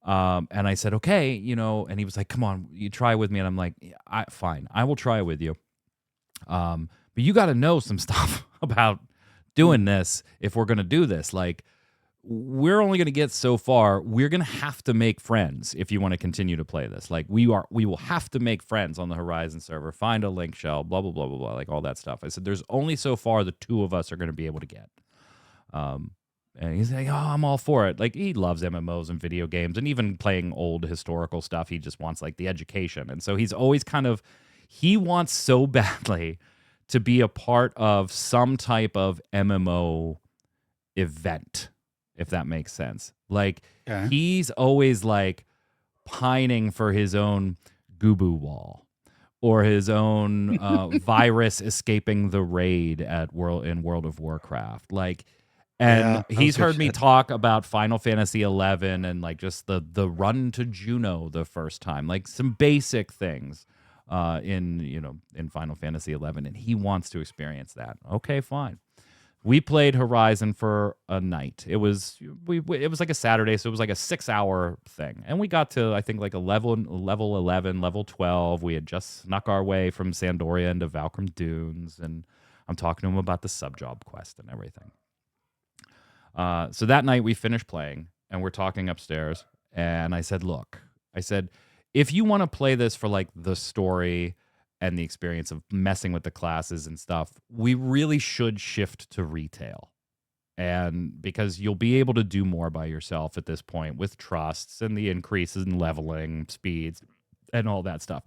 And I said, okay, and he was like, come on, you try with me. And I'm like, fine, I will try with you. But you got to know some stuff about doing this if we're going to do this. Like, we're only going to get so far. We're going to have to make friends if you want to continue to play this. Like, we will have to make friends on the Horizon server, find a link shell, blah, blah, blah, blah, blah, like all that stuff. I said, there's only so far the two of us are going to be able to get. And he's like, oh, I'm all for it. Like, he loves MMOs and video games and even playing old historical stuff. He just wants like the education. And so he's always he wants so badly to be a part of some type of MMO event, if that makes sense. Like, he's always like pining for his own Gubu wall or his own virus escaping the raid in World of Warcraft. Like, and he's heard me talk about Final Fantasy XI and like just the run to Juno the first time, like some basic things in Final Fantasy XI, and he wants to experience that. Okay, fine. We played Horizon for a night. It was like a Saturday, so it was like a 6-hour thing. And we got to, I think, like a level 11, level 12. We had just snuck our way from Sandoria into Valkyrie Dunes, and I'm talking to him about the sub-job quest and everything. So that night we finished playing, and we're talking upstairs, and I said, look, if you want to play this for like the story and the experience of messing with the classes and stuff, we really should shift to retail. And because you'll be able to do more by yourself at this point with trusts and the increases in leveling speeds and all that stuff.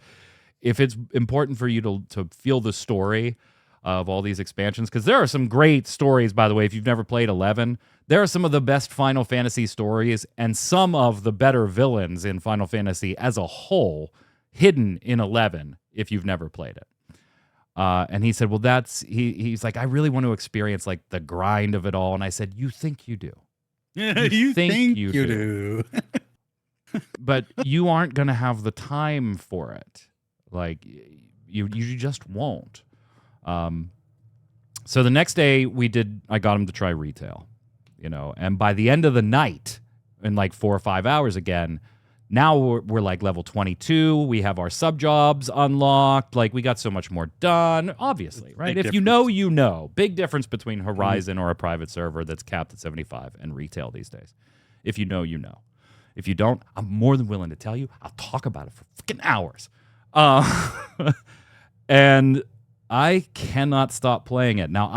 If it's important for you to feel the story of all these expansions, because there are some great stories, by the way, if you've never played 11, there are some of the best Final Fantasy stories and some of the better villains in Final Fantasy as a whole hidden in 11 if you've never played it. And he said, well, he's like, I really want to experience like the grind of it all. And I said, you think you do. You think you do. But you aren't going to have the time for it. Like, you just won't. So the next day I got him to try retail, and by the end of the night, in like 4 or 5 hours again, now we're like level 22. We have our sub jobs unlocked. Like, we got so much more done, obviously, right? If difference. You know. Big difference between Horizon or a private server that's capped at 75 and retail these days. If you know, you know. If you don't, I'm more than willing to tell you. I'll talk about it for freaking hours. And I cannot stop playing it. Now,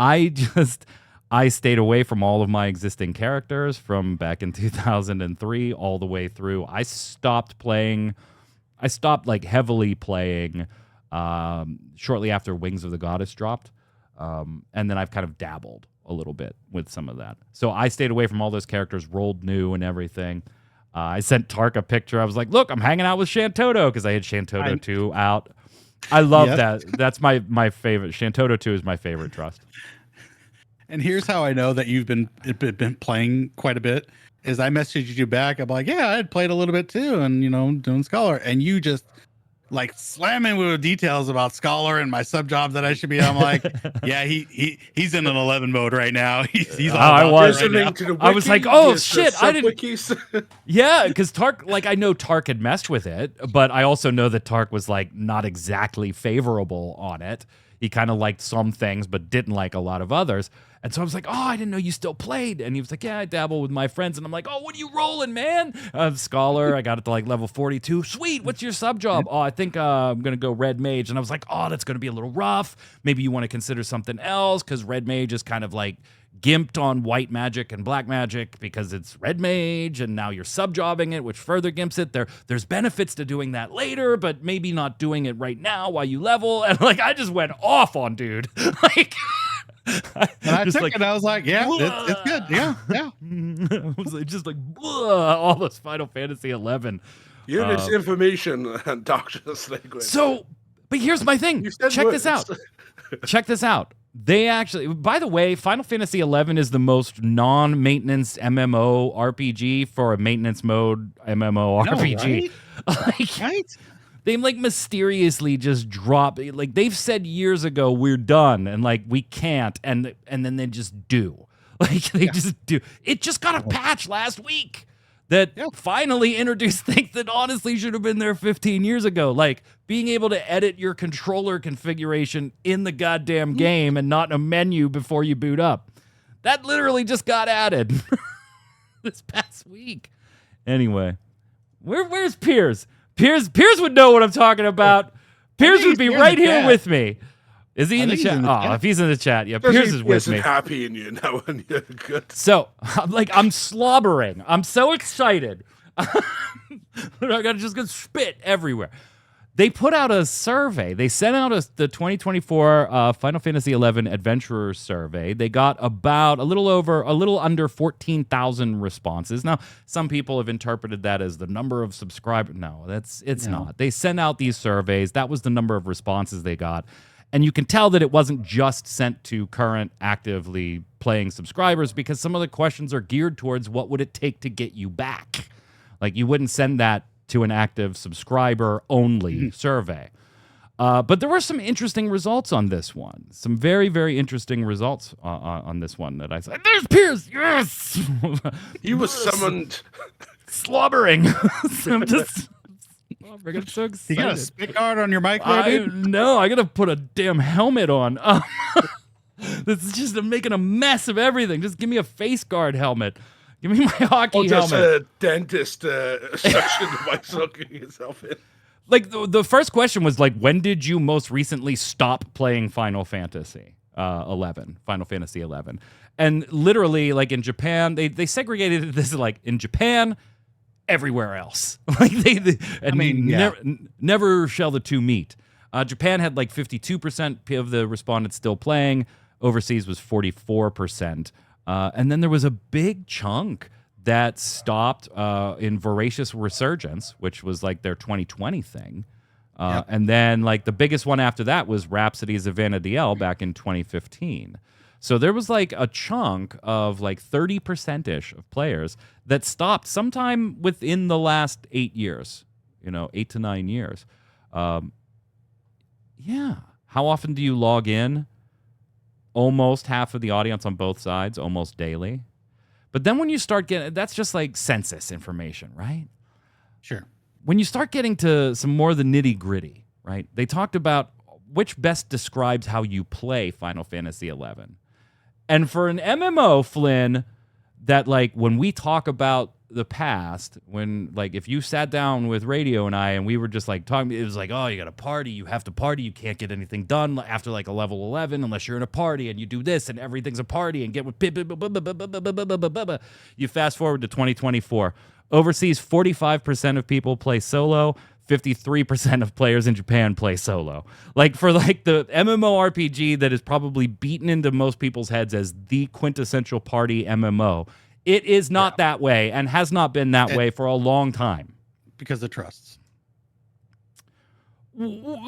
I stayed away from all of my existing characters from back in 2003 all the way through. I stopped like heavily playing shortly after Wings of the Goddess dropped. And then I've kind of dabbled a little bit with some of that. So I stayed away from all those characters, rolled new and everything. I sent Tark a picture. I was like, look, I'm hanging out with Shantoto because I had Shantoto 2 out. I love that. That's my favorite. Shantoto 2 is my favorite trust. And here's how I know that you've been playing quite a bit is I messaged you back. I'm like, yeah, I had played a little bit too, and doing Scholar, and you just like slamming with details about Scholar and my sub job that I should be. I'm like, yeah, he's in an 11 mode right now. He's all I was. Right now. I was like, oh shit, I didn't. Wikis. Yeah, because Tark, like I know Tark had messed with it, but I also know that Tark was like not exactly favorable on it. He kind of liked some things, but didn't like a lot of others. And so I was like, oh, I didn't know you still played. And he was like, yeah, I dabble with my friends. And I'm like, oh, what are you rolling, man? Scholar, I got it to like level 42. Sweet, what's your sub job? Oh, I think I'm going to go Red Mage. And I was like, oh, that's going to be a little rough. Maybe you want to consider something else because Red Mage is kind of like gimped on white magic and black magic because it's Red Mage, and now you're sub-jobbing it, which further gimps it. There's benefits to doing that later, but maybe not doing it right now while you level. And like, I just went off on dude. Like, and I took it. I was like, yeah, it's good. Yeah. I was like, just like all this Final Fantasy XI. Unix information and doctor's language. So, but here's my thing. Check this out. Check this out. They actually, by the way, Final Fantasy XI is the most non-maintenance MMO RPG for a maintenance mode MMO RPG. Right? They like mysteriously just drop, like they've said years ago, we're done, and like we can't, and then they just do. Like they just do. It just got a patch last week that finally introduced things that honestly should have been there 15 years ago. Like being able to edit your controller configuration in the goddamn game and not in a menu before you boot up. That literally just got added this past week. Anyway, where's Piers? Piers would know what I'm talking about. Piers would be right here with me. Is he in the chat? Oh, if he's in the chat, yeah, Piers is with me. Happy in you now when you're good. So, I'm slobbering. I'm so excited. I gotta just get spit everywhere. They put out a survey. They sent out the 2024 Final Fantasy XI Adventurer Survey. They got about a little under 14,000 responses. Now, some people have interpreted that as the number of subscribers. No, it's not. They sent out these surveys. That was the number of responses they got. And you can tell that it wasn't just sent to current actively playing subscribers because some of the questions are geared towards what would it take to get you back. Like you wouldn't send that to an active subscriber only survey. But there were some interesting results on this one. Some very, very interesting results on this one that I said, there's Piers, yes! He was summoned. Slobbering. I'm just... I'm so excited. You got a spit guard on your mic there, dude? No, I got to put a damn helmet on. This is just making a mess of everything. Just give me a face guard helmet. Give me my hockey helmet. Just a dentist suction device hooking yourself in. Like the first question was like, when did you most recently stop playing Final Fantasy XI? And literally, like in Japan, they segregated this like in Japan, everywhere else. Like never shall the two meet. Japan had like 52% of the respondents still playing. Overseas was 44%. And then there was a big chunk that stopped in Voracious Resurgence, which was like their 2020 thing. And then like the biggest one after that was Rhapsodies of vana'diel back in 2015. So there was like a chunk of like 30%-ish of players that stopped sometime within the last 8 years, 8 to 9 years. Yeah. How often do you log in? Almost half of the audience on both sides, almost daily. But then when you start getting, that's just like census information, right? Sure. When you start getting to some more of the nitty gritty, right? They talked about which best describes how you play Final Fantasy XI. And for an MMO, Flynn, that like when we talk about the past, when like if you sat down with Raideo and I and we were just like talking, it was like, oh, you got to party, you have to party, you can't get anything done after like a level 11 unless you're in a party and you do this and everything's a party and get with you fast forward to 2024. Overseas, 45% of people play solo, 53% of players in Japan play solo. Like for like the MMORPG that is probably beaten into most people's heads as the quintessential party MMO, it is not that way and has not been that way for a long time. Because of trusts.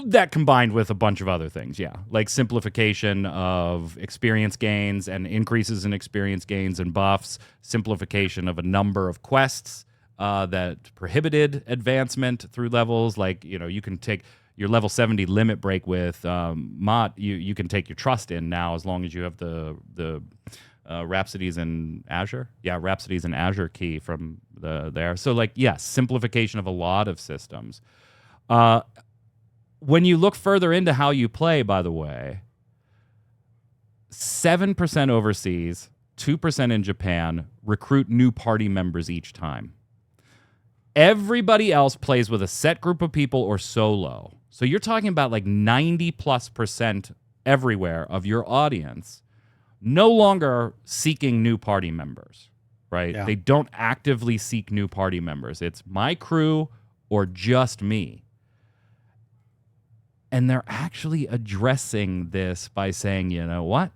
That combined with a bunch of other things, yeah. Like simplification of experience gains and increases in experience gains and buffs, simplification of a number of quests that prohibited advancement through levels. Like, you know, you can take your level 70 limit break with Mott, you can take your trust in now as long as you have the Rhapsodies in Azure. Yeah, Rhapsodies in Azure key from there. So, like, yes, simplification of a lot of systems. When you look further into how you play, by the way, 7% overseas, 2% in Japan recruit new party members each time. Everybody else plays with a set group of people or solo. So you're talking about like 90+% everywhere of your audience no longer seeking new party members, right? Yeah. They don't actively seek new party members. It's my crew or just me. And they're actually addressing this by saying, you know what?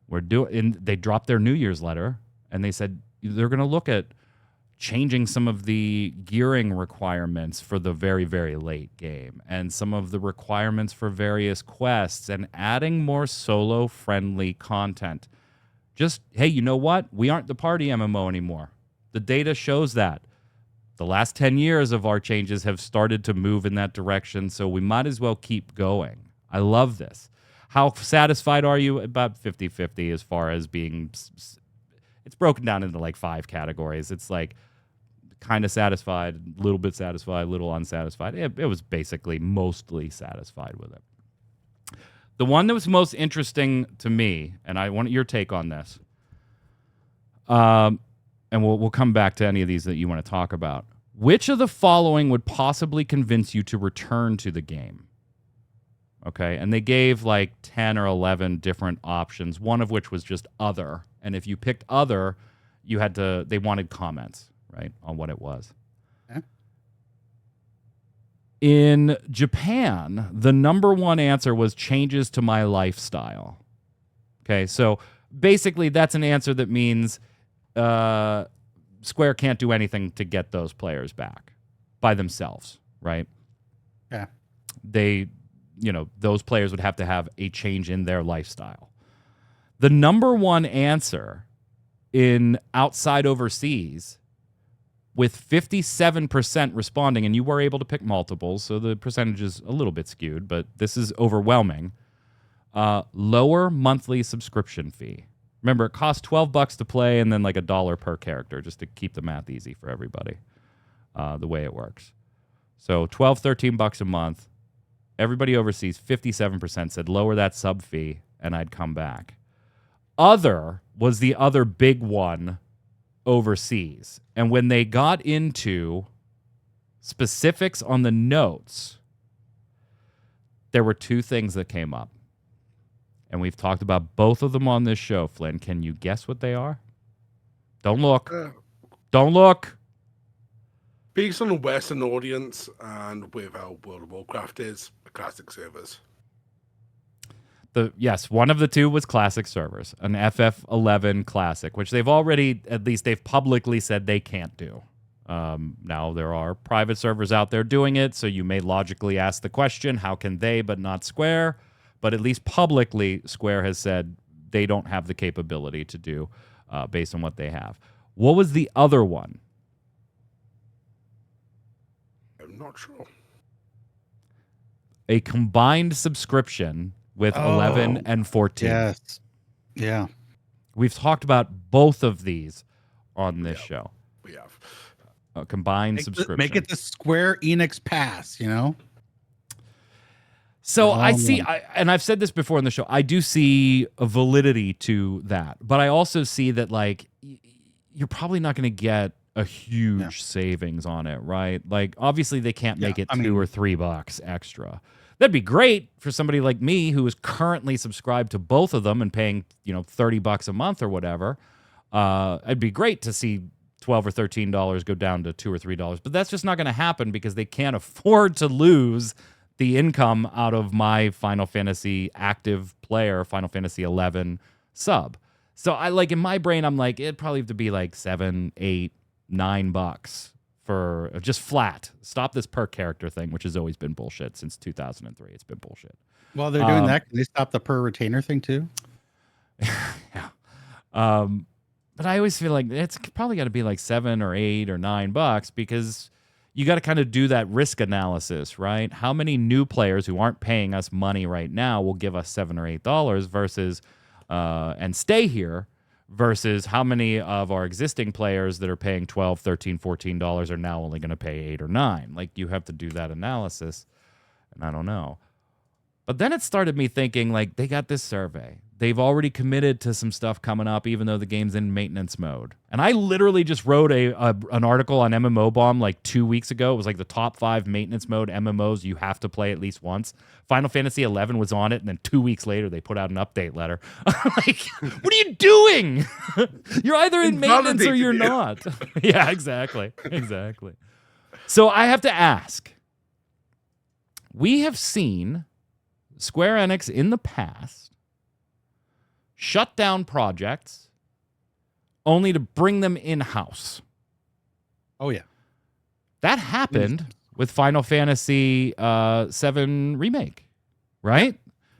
They dropped their New Year's letter and they said they're going to look at changing some of the gearing requirements for the very, very late game and some of the requirements for various quests and adding more solo-friendly content. Just, hey, you know what? We aren't the party MMO anymore. The data shows that. The last 10 years of our changes have started to move in that direction, so we might as well keep going. I love this. How satisfied are you? About 50-50 as far as being... It's broken down into like 5 categories. It's like kind of satisfied, a little bit satisfied, a little unsatisfied. It was basically mostly satisfied with it. The one that was most interesting to me, and I want your take on this, and we'll come back to any of these that you want to talk about. Which of the following would possibly convince you to return to the game? Okay, and they gave like 10 or 11 different options, one of which was just other. And if you picked other, they wanted comments, right, on what it was. Okay. In Japan, the number one answer was changes to my lifestyle. Okay, so basically that's an answer that means Square can't do anything to get those players back by themselves, right? Yeah. Those players would have to have a change in their lifestyle. The number one answer in outside overseas, with 57% responding, and you were able to pick multiples, so the percentage is a little bit skewed, but this is overwhelming. Lower monthly subscription fee. Remember, it costs $12 to play and then like $1 per character, just to keep the math easy for everybody, the way it works. So $12, $13 a month. Everybody overseas, 57% said lower that sub fee and I'd come back. Other was the other big one overseas. And when they got into specifics on the notes, there were 2 things that came up. And we've talked about both of them on this show, Flynn. Can you guess what they are? Don't look. Don't look. Based on a Western audience and with how World of Warcraft is, classic servers. Yes, one of the 2 was classic servers, an FF11 classic, which they've publicly said they can't do. Now, there are private servers out there doing it, so you may logically ask the question, how can they but not Square? But at least publicly, Square has said they don't have the capability to do based on what they have. What was the other one? I'm not sure. A combined subscription with 11 and 14. Yes. Yeah. We've talked about both of these on this show. We have. A combined subscription. Make it the Square Enix Pass, you know? So I see, and I've said this before in the show, I do see a validity to that. But I also see that, like, you're probably not going to get a huge savings on it, right? Like, obviously, they can't make it $2 or $3 extra. That'd be great for somebody like me who is currently subscribed to both of them and paying, $30 a month or whatever. It'd be great to see $12 or $13 go down to $2 or $3. But that's just not going to happen because they can't afford to lose the income out of my Final Fantasy active player, Final Fantasy XI sub. So I like in my brain, I'm like, it'd probably have to be like $7, $8, $9 for just flat. Stop this per character thing, which has always been bullshit since 2003. It's been bullshit. While they're doing that, can they stop the per retainer thing too? Yeah. But I always feel like it's probably got to be like $7 or $8 or $9 because you got to kind of do that risk analysis, right? How many new players who aren't paying us money right now will give us $7 or $8 versus and stay here versus how many of our existing players that are paying $12, $13, $14 are now only going to pay $8 or $9. Like you have to do that analysis, and I don't know. But then it started me thinking, like, they got this survey. They've already committed to some stuff coming up, even though the game's in maintenance mode. And I literally just wrote an article on MMO Bomb like 2 weeks ago. It was like the top 5 maintenance mode MMOs you have to play at least once. Final Fantasy XI was on it, and then 2 weeks later, they put out an update letter. Like, what are you doing? You're either in maintenance or you're not. Yeah, exactly. Exactly. So I have to ask. We have seen Square Enix in the past shut down projects only to bring them in-house. Oh, yeah. That happened with Final Fantasy VII Remake, right?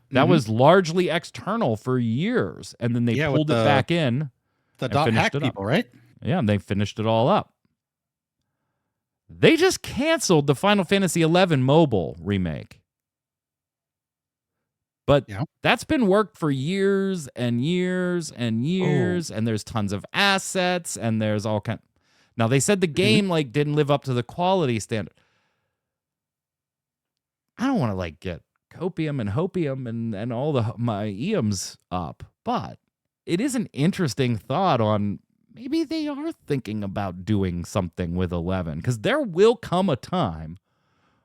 That was largely external for years, and then they pulled it back in. The dot hack people, right? Yeah, and they finished it all up. They just canceled the Final Fantasy XI mobile remake. But that's been worked for years and years and years, and there's tons of assets, and there's all kind. Now they said the game like didn't live up to the quality standard. I don't want to like get copium and hopium and all my eums up, but it is an interesting thought on maybe they are thinking about doing something with 11, because there will come a time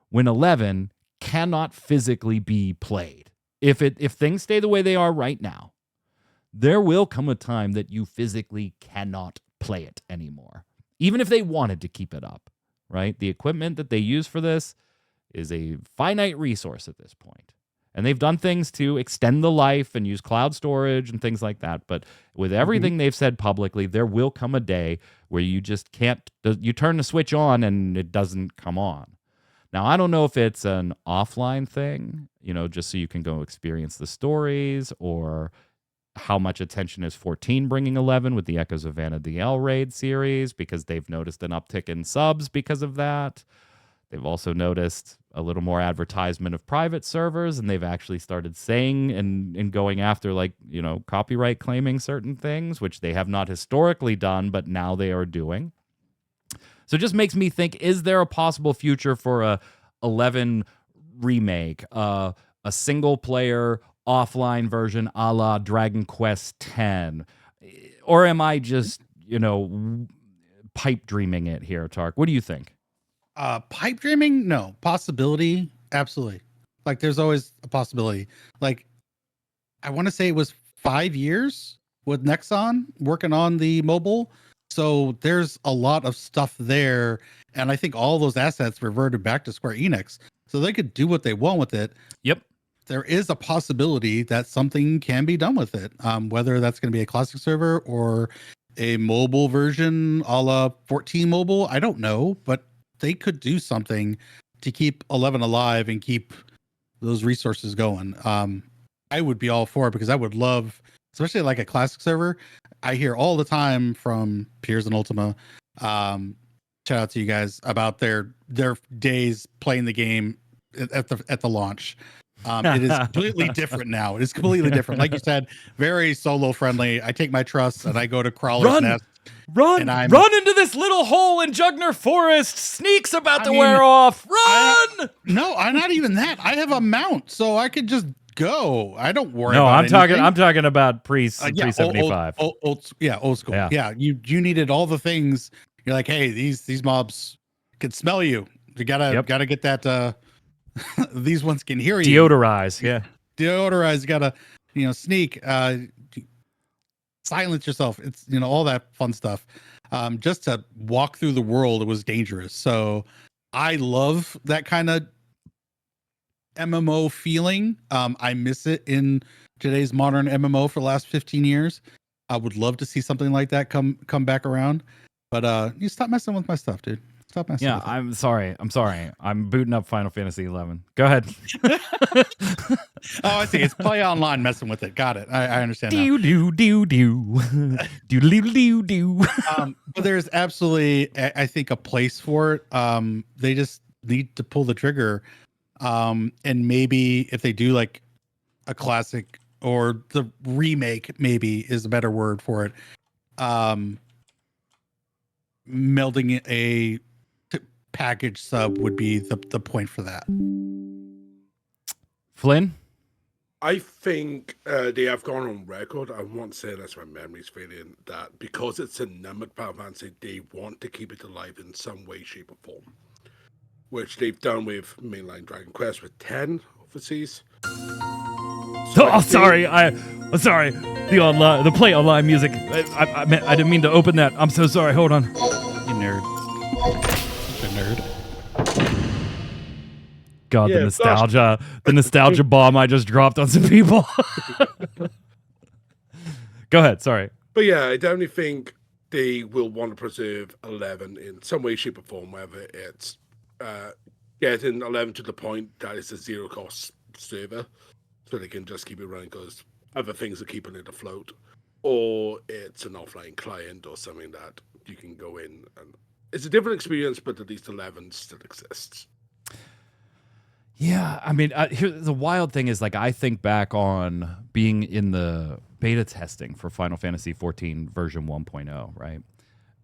when 11 cannot physically be played. If things stay the way they are right now, there will come a time that you physically cannot play it anymore, even if they wanted to keep it up, right? The equipment that they use for this is a finite resource at this point. And they've done things to extend the life and use cloud storage and things like that. But with everything they've said publicly, there will come a day where you just can't, you turn the switch on and it doesn't come on. Now, I don't know if it's an offline thing, just so you can go experience the stories, or how much attention is 14 bringing 11 with the Echoes of vana'diel raid series, because they've noticed an uptick in subs because of that. They've also noticed a little more advertisement of private servers, and they've actually started saying and going after, like, copyright claiming certain things, which they have not historically done, but now they are doing. So it just makes me think, is there a possible future for a 11 remake, a single-player offline version a la Dragon Quest X? Or am I just, pipe dreaming it here, Tark? What do you think? Pipe dreaming? No. Possibility? Absolutely. Like, there's always a possibility. Like, I want to say it was 5 years with Nexon working on the mobile. So there's a lot of stuff there, and I think all those assets reverted back to Square Enix, so they could do what they want with it. Yep. There is a possibility that something can be done with it, whether that's going to be a classic server or a mobile version a la 14 mobile. I don't know, but they could do something to keep 11 alive and keep those resources going. I would be all for it, because I would love, especially like a classic server. I hear all the time from peers in Ultima, shout out to you guys, about their days playing the game at the launch. It is completely different now. It is completely different. Like you said, very solo friendly. I take my trust and I go to Crawler's Nest. Run into this little hole in Jugner Forest. Sneak's about to wear off. Run! I'm not even that. I have a mount, so I could just go. I don't worry. No, about I'm talking about pre 75. Old school. Yeah. You needed all the things. You're like, hey, these mobs can smell you. You gotta get that. These ones can hear you. Deodorize. Yeah. Deodorize. You gotta sneak. silence yourself. It's, you know, all that fun stuff. Just to walk through the world, it was dangerous. So I love that kind of MMO feeling. I miss it in today's modern MMO for the last 15 years. I would love to see something like that come back around. But you stop messing with my stuff, dude. Stop messing with it. I'm sorry. I'm booting up Final Fantasy XI. Go ahead. Oh, I see. It's play online messing with it. Got it. I understand now. Do. But there's absolutely, I think, a place for it. They just need to pull the trigger. And maybe if they do like a classic or the remake, maybe is a better word for it. Melding a package sub would be the point for that. Flynn? I think they have gone on record. I won't say that's my memory's failing, that because it's a numbered Final Fantasy, they want to keep it alive in some way, shape, or form. Which they've done with mainline Dragon Quest with 10 overseas. Sorry. I'm sorry. The play online music. I didn't mean to open that. I'm so sorry. Hold on. You nerd. Such a nerd. God, Yeah, the nostalgia bomb I just dropped on some people. Go ahead. Sorry. But yeah, I definitely think they will want to preserve 11 in some way, shape, or form, whether it's getting 11 to the point that it's a zero cost server so they can just keep it running because other things are keeping it afloat, or it's an offline client or something that you can go in and it's a different experience, but at least 11 still exists. Yeah, I mean, the wild thing is, like, I think back on being in the beta testing for Final Fantasy XIV version 1.0, right?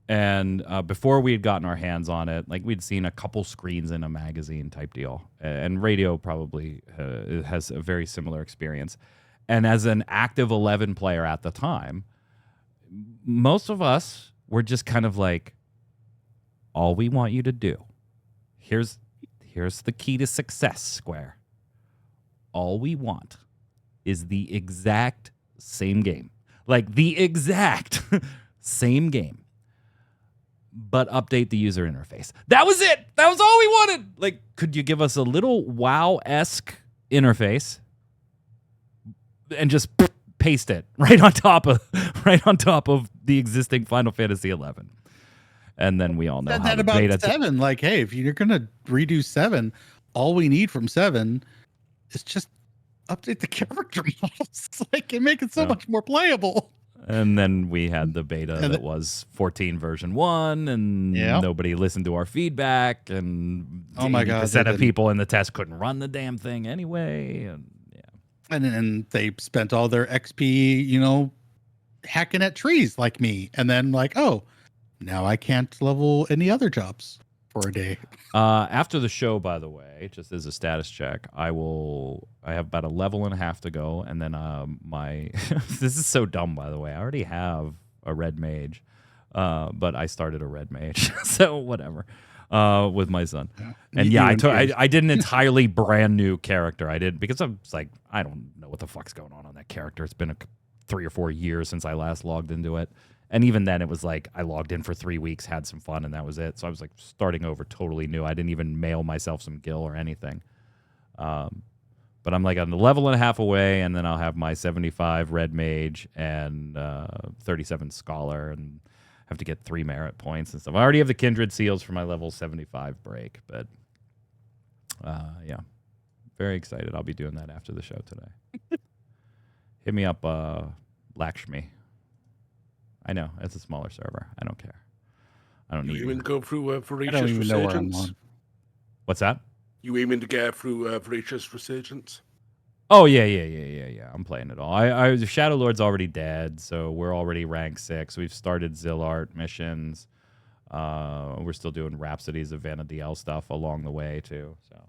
And before we had gotten our hands on it, like, we'd seen a couple screens in a magazine type deal. And Raideo probably has a very similar experience. And as an active 11 player at the time, most of us were just kind of like, all we want you to do, here's the key to success, Square. All we want is the exact same game. Like, the exact same game, but update the user interface. That was it. That was all we wanted. Like, could you give us a little WoW-esque interface and just paste it right on top of the existing Final Fantasy XI? And then we all know how the beta 7. Like, hey, if you're gonna redo 7, all we need from 7 is just update the character models, like, and make it so much more playable. And then we had the beta that was 14 version 1, and nobody listened to our feedback, and oh my god, 80% of people in the test couldn't run the damn thing anyway, and and then they spent all their XP, you know, hacking at trees like me, and then like, oh, now I can't level any other jobs for a day. After the show, by the way, just as a status check, I have about a level and a half to go, and then my this is so dumb, by the way. I already have a red mage, but I started a red mage, so whatever. With my son, and I did an entirely brand new character. I did because I was like, I don't know what the fuck's going on that character. It's been 3 or 4 years since I last logged into it. And even then, it was like I logged in for 3 weeks, had some fun, and that was it. So I was like starting over totally new. I didn't even mail myself some gil or anything. But I'm like on the level and a half away, and then I'll have my 75 red mage and 37 scholar, and have to get 3 merit points and stuff. I already have the kindred seals for my level 75 break, but yeah, very excited. I'll be doing that after the show today. Hit me up, Lakshmi. I know, it's a smaller server. I don't care. I don't need you. Even go through Voracious I don't even know where I'm Resurgence? on. What's that? You aiming to get through Voracious Resurgence? Oh, yeah. I'm playing it all. The Shadow Lord's already dead, so we're already rank 6. We've started Zillart missions. We're still doing Rhapsodies of vana'diel stuff along the way, too. So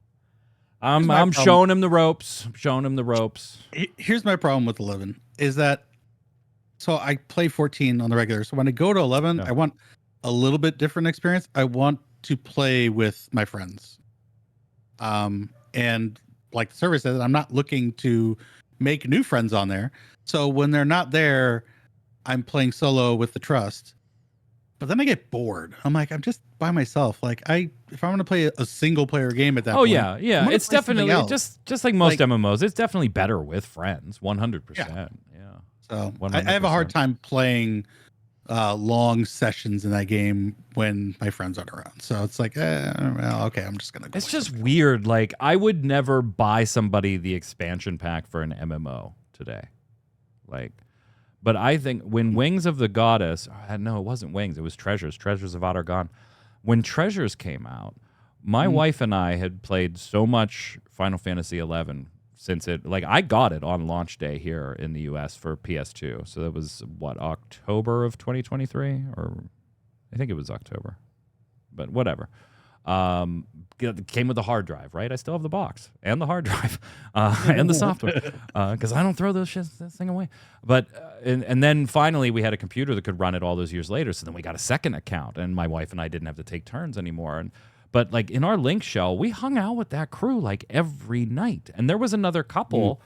I'm showing him the ropes. Here's my problem with 11 is that, so I play 14 on the regular. So when I go to 11, I want a little bit different experience. I want to play with my friends. And like the server says, I'm not looking to make new friends on there. So when they're not there, I'm playing solo with the trust, but then I get bored. I'm like, I'm just by myself. Like if I'm gonna play a single player game at that point, yeah. It's definitely just like most MMOs. It's definitely better with friends. 100%. Yeah. So I have a hard time playing long sessions in that game when my friends aren't around. So it's like, well, okay, I'm just gonna go. It's just weird. Like, I would never buy somebody the expansion pack for an MMO today. Like, but I think when Wings of the Goddess, no, it wasn't Wings, it was Treasures of Adargon. When Treasures came out, my wife and I had played so much Final Fantasy XI since I got it on launch day here in the US for PS2. So that was October of 2023, or I think it was October, but whatever. It came with the hard drive, right? I still have the box and the hard drive and the software because I don't throw this thing away. But and then finally we had a computer that could run it all those years later. So then we got a second account, and my wife and I didn't have to take turns anymore. But like in our link shell, we hung out with that crew like every night. And there was another couple,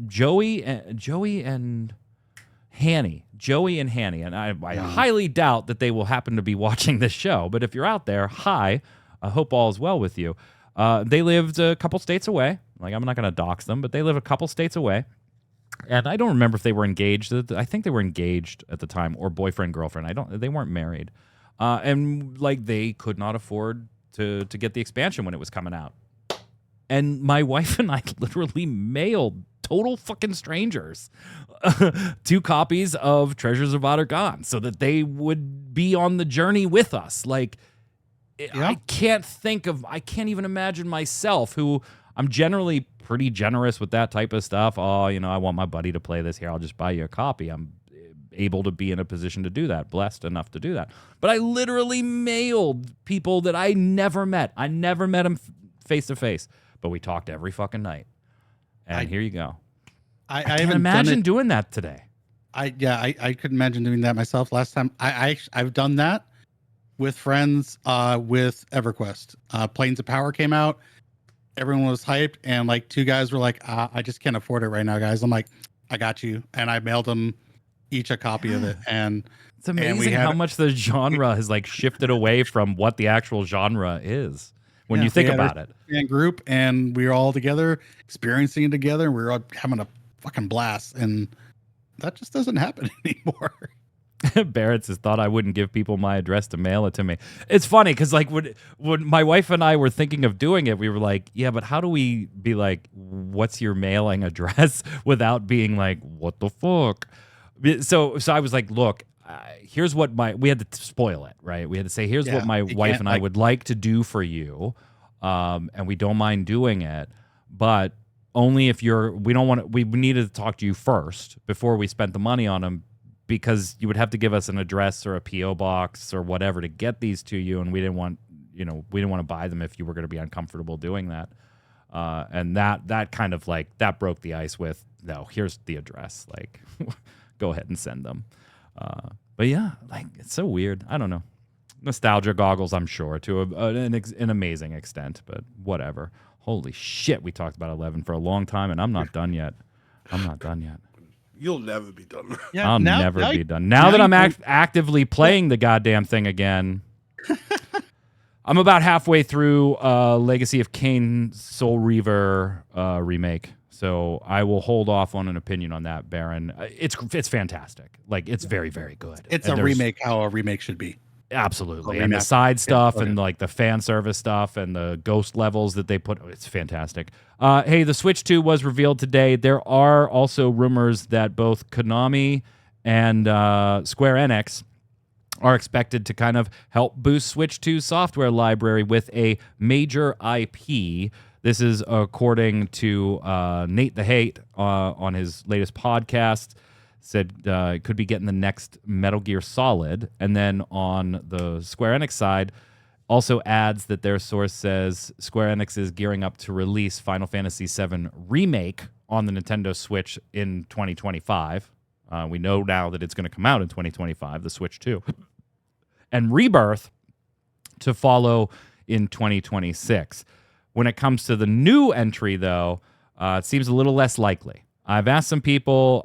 Joey and Hanny. And I highly doubt that they will happen to be watching this show. But if you're out there, hi, I hope all is well with you. They lived a couple states away. Like, I'm not going to dox them, but they live a couple states away. And I don't remember if they were engaged. I think they were engaged at the time, or boyfriend, girlfriend. They weren't married. And like they could not afford to get the expansion when it was coming out. And my wife and I literally mailed total fucking strangers 2 copies of Treasures of Adargon so that they would be on the journey with us. Like, I can't even imagine myself, who I'm generally pretty generous with that type of stuff. Oh, I want my buddy to play this here. I'll just buy you a copy. I'm able to be in a position to do that, blessed enough to do that. But I literally mailed people that I never met. I never met them face to face, but we talked every fucking night. And here you go. I can't imagine doing that today. I couldn't imagine doing that myself. Last time I've done that with friends with EverQuest. Planes of Power came out. Everyone was hyped, and like 2 guys were like, I just can't afford it right now, guys. I'm like, I got you. And I mailed them each a copy of it. And it's amazing how much the genre has like shifted away from what the actual genre is when you think about it. And group, and we were all together experiencing it together, and we were all having a fucking blast, and that just doesn't happen anymore. Barrett's has thought I wouldn't give people my address to mail it to me. It's funny because like when my wife and I were thinking of doing it, we were like, yeah, but how do we be like, what's your mailing address without being like, what the fuck? So I was like, look, here's what we had to spoil it, right? We had to say, here's what my wife and I would like to do for you. And we don't mind doing it, but only if we needed to talk to you first before we spent the money on them, because you would have to give us an address or a PO box or whatever to get these to you. And we didn't want to buy them if you were going to be uncomfortable doing that. And that kind of like, that broke the ice with, no, here's the address. Like, go ahead and send them. But yeah, like, it's so weird. I don't know. Nostalgia goggles, I'm sure, to an amazing extent, but whatever. Holy shit, we talked about 11 for a long time, and I'm not done yet. You'll never be done. Yeah, I'll never be done. Now that I'm actively playing the goddamn thing again, I'm about halfway through Legacy of Kain Soul Reaver remake. So I will hold off on an opinion on that, Baron. It's fantastic. Like, it's very, very good. It's a remake how a remake should be. Absolutely. And the side stuff and like the fan service stuff and the ghost levels that they put, it's fantastic. Hey, the Switch 2 was revealed today. There are also rumors that both Konami and Square Enix are expected to kind of help boost Switch 2's software library with a major IP. This is according to Nate the Hate on his latest podcast. Said it could be getting the next Metal Gear Solid. And then on the Square Enix side, also adds that their source says Square Enix is gearing up to release Final Fantasy VII Remake on the Nintendo Switch in 2025. We know now that it's going to come out in 2025, the Switch 2. And Rebirth to follow in 2026. When it comes to the new entry, though, it seems a little less likely. I've had some people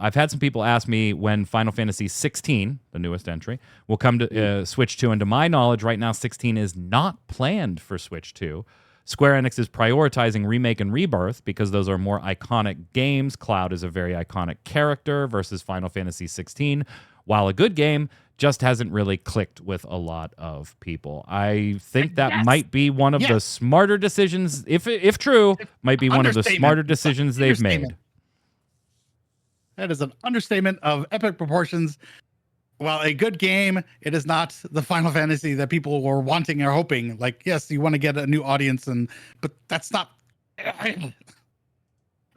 ask me when Final Fantasy XVI, the newest entry, will come to Switch 2. And to my knowledge, right now, 16 is not planned for Switch 2. Square Enix is prioritizing Remake and Rebirth because those are more iconic games. Cloud is a very iconic character versus Final Fantasy XVI. While a good game, just hasn't really clicked with a lot of people. I think that might be one of the smarter decisions, if true, might be one of the smarter decisions they've made. That is an understatement of epic proportions. While a good game, it is not the Final Fantasy that people were wanting or hoping. Like, yes, you want to get a new audience, but that's not. It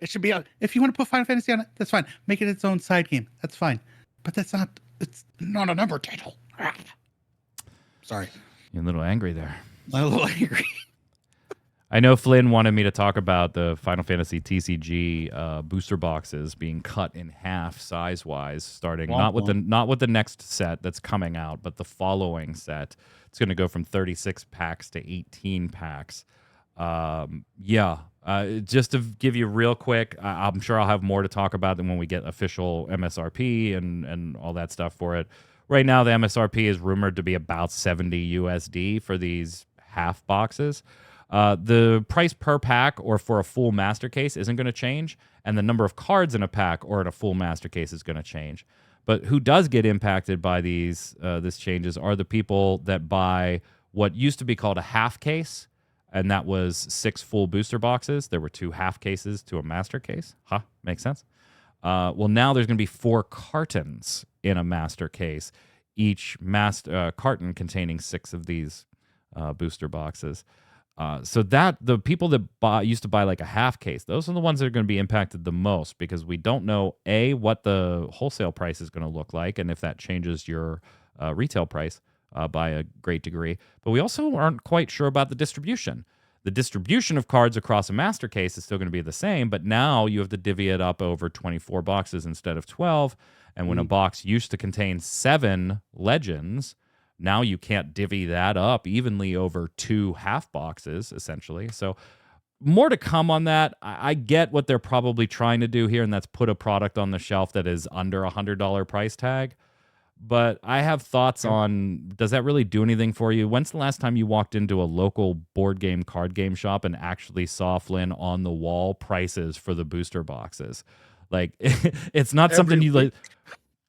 should be if you want to put Final Fantasy on it, that's fine. Make it its own side game. That's fine. But it's not a number title. Sorry. You're a little angry there. I'm a little angry. I know Flynn wanted me to talk about the Final Fantasy TCG booster boxes being cut in half size-wise, starting not with the next set that's coming out, but the following set. It's going to go from 36 packs to 18 packs. Just to give you real quick, I'm sure I'll have more to talk about than when we get official MSRP and all that stuff for it. Right now, the MSRP is rumored to be about $70 USD for these half boxes. The price per pack or for a full master case isn't going to change, and the number of cards in a pack or in a full master case is going to change. But who does get impacted by these changes are the people that buy what used to be called a half case, and that was 6 full booster boxes. There were 2 half cases to a master case. Makes sense. Well, now there's going to be 4 cartons in a master case, each carton containing 6 of these booster boxes. So that the people that used to buy like a half case, those are the ones that are going to be impacted the most because we don't know, A, what the wholesale price is going to look like and if that changes your retail price by a great degree. But we also aren't quite sure about the distribution. The distribution of cards across a master case is still going to be the same, but now you have to divvy it up over 24 boxes instead of 12. And when a box used to contain 7 legends, now you can't divvy that up evenly over 2 half boxes, essentially. So more to come on that. I get what they're probably trying to do here, and that's put a product on the shelf that is under $100 price tag. But I have thoughts on, does that really do anything for you? When's the last time you walked into a local board game, card game shop and actually saw, Flynn, on the wall prices for the booster boxes? Like, it's not something you like.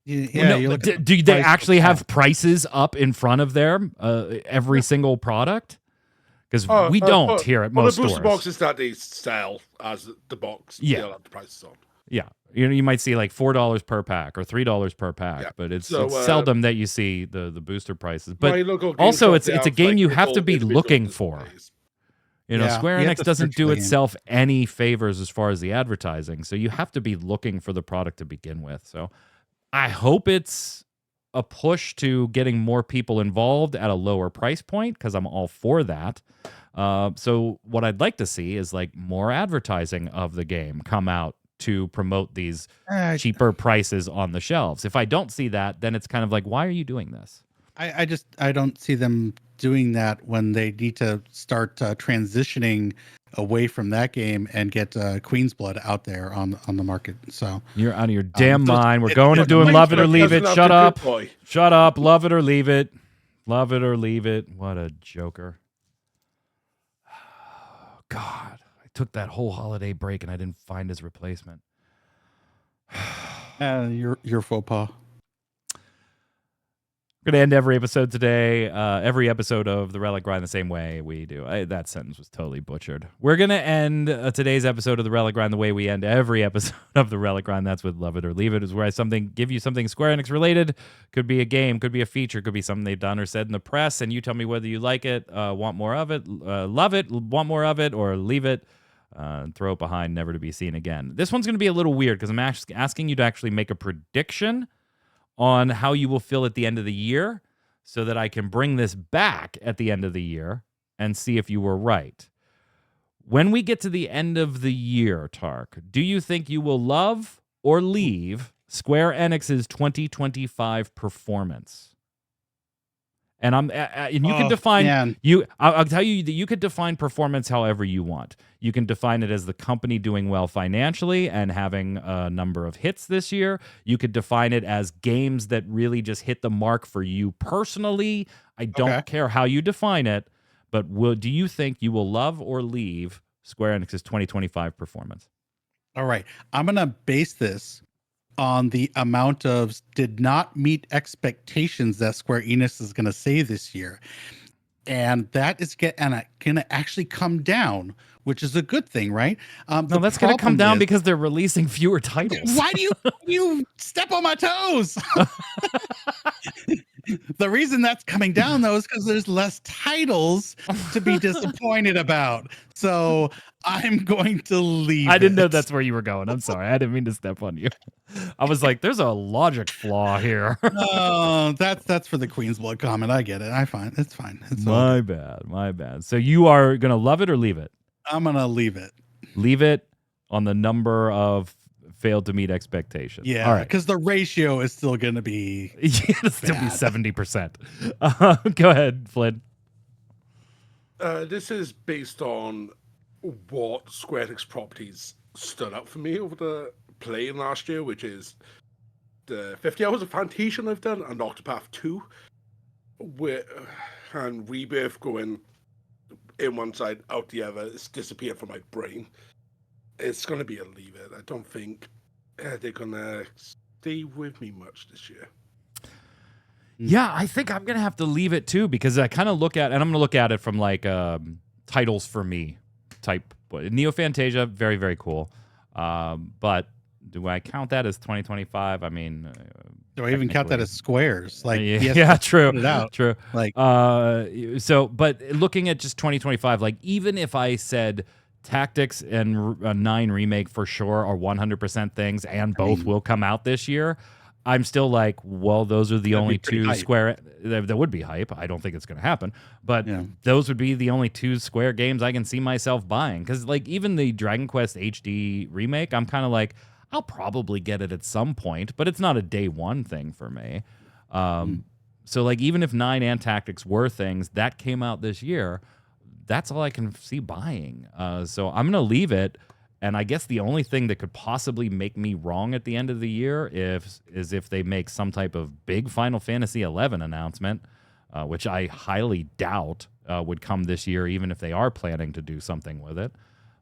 Yeah, do they actually have prices up in front of there every single product? Because we don't here at most stores. The booster boxes that they sell as the box, they'll have the prices on. Yeah, you might see like $4 per pack or $3 per pack, but it's seldom that you see the booster prices. But also, it's a game you have to be looking for. Square Enix doesn't do itself any favors as far as the advertising, so you have to be looking for the product to begin with. So I hope it's a push to getting more people involved at a lower price point because I'm all for that. So what I'd like to see is like more advertising of the game come out to promote these cheaper prices on the shelves. If I don't see that, then it's kind of like, why are you doing this? I don't see them doing that when they need to start transitioning away from that game and get Queen's Blood out there on the market. So you're out of your damn mind. We're going to doing Love It or Leave It. Shut up. Shut up. Love it or leave it. Love it or leave it. What a joker. God, I took that whole holiday break and I didn't find his replacement. Your faux pas. We're going to end every episode today, every episode of the Relic Grind the same way we do. That sentence was totally butchered. We're going to end today's episode of the Relic Grind the way we end every episode of the Relic Grind. That's with Love It or Leave It, is where I give you something Square Enix related. Could be a game, could be a feature, could be something they've done or said in the press, and you tell me whether you like it, want more of it, love it, want more of it, or leave it, throw it behind, never to be seen again. This one's going to be a little weird because I'm asking you to actually make a prediction on how you will feel at the end of the year so that I can bring this back at the end of the year and see if you were right. When we get to the end of the year, Tark, do you think you will love or leave Square Enix's 2025 performance? And and you can define I'll tell you that you could define performance however you want. You can define it as the company doing well financially and having a number of hits this year. You could define it as games that really just hit the mark for you personally. I don't care how you define it, but do you think you will love or leave Square Enix's 2025 performance? All right. I'm going to base this on the amount of did not meet expectations that Square Enix is going to say this year. And that is going to actually come down, which is a good thing, right? No, that's going to come down because they're releasing fewer titles. Why do you step on my toes? The reason that's coming down, though, is because there's less titles to be disappointed about. So I'm going to leave. I didn't know that's where you were going. I'm sorry. I didn't mean to step on you. I was like, there's a logic flaw here. Oh, that's for the Queen's Blood comment. I get it. It's fine. It's my bad. So you are going to love it or leave it? I'm going to leave it. Leave it on the number of failed to meet expectations. Yeah, because the ratio is still going to be it'll still be 70%. Go ahead, Flynn. This is based on what Square Enix properties stood out for me over the playing last year, which is the 50 Hours of Fantasia I've done, and Octopath 2, and Rebirth going in one side, out the other. It's disappeared from my brain. It's going to be a leave it. I don't think they're going to stay with me much this year. Yeah, I think I'm going to have to leave it too, because I kind of look at, and I'm going to look at it from like titles for me type. Neo Fantasia, very, very cool. But do I count that as 2025? I mean, do I even count that as Squares? Like, yeah, true. True. Like, but looking at just 2025, like even if I said Tactics and 9 Remake for sure are 100% things, and both will come out this year, I'm still like, well, those are the only two Square. That would be hype. I don't think it's going to happen, but those would be the only 2 Square games I can see myself buying. Because like even the Dragon Quest HD remake, I'm kind of like, I'll probably get it at some point, but it's not a day one thing for me. So like even if 9 and Tactics were things that came out this year, that's all I can see buying. So I'm going to leave it. And I guess the only thing that could possibly make me wrong at the end of the year is if they make some type of big Final Fantasy XI announcement, which I highly doubt would come this year, even if they are planning to do something with it.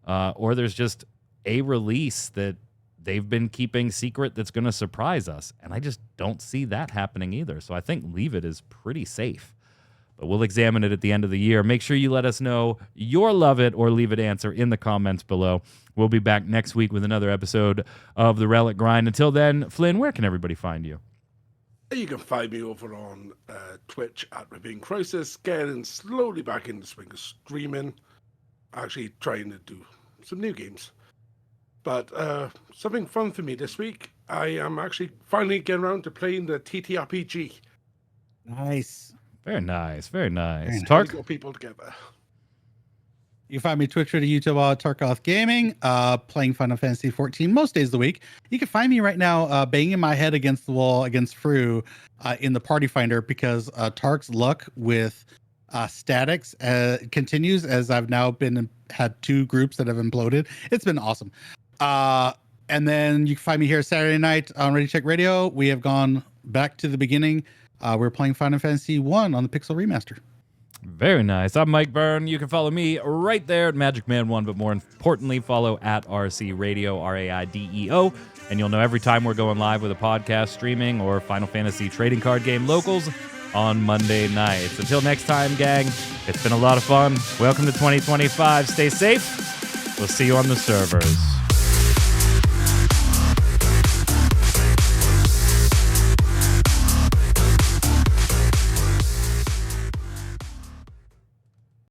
Or there's just a release that they've been keeping secret that's going to surprise us. And I just don't see that happening either. So I think leave it is pretty safe. But we'll examine it at the end of the year. Make sure you let us know your love it or leave it answer in the comments below. We'll be back next week with another episode of the Relic Grind. Until then, Flynn, where can everybody find you? You can find me over on Twitch at Ravine Crisis, getting slowly back into the swing of streaming. Actually trying to do some new games. But something fun for me this week, I am actually finally getting around to playing the TTRPG. Nice. Very nice. Very nice. Tark? Got people together. You can find me Twitter to YouTube Tarkoth Gaming, playing Final Fantasy XIV most days of the week. You can find me right now banging my head against the wall against Fru in the Party Finder because Tark's luck with statics continues as I've now had 2 groups that have imploded. It's been awesome. And then you can find me here Saturday night on Ready Check Radio. We have gone back to the beginning. We're playing Final Fantasy I on the Pixel Remaster. Very nice. I'm Mike Byrne. You can follow me right there at Magic Man 1, but more importantly, follow at RC Radio, RAIDEO, and you'll know every time we're going live with a podcast, streaming, or Final Fantasy trading card game locals on Monday nights. Until next time, gang, it's been a lot of fun. Welcome to 2025. Stay safe. We'll see you on the servers.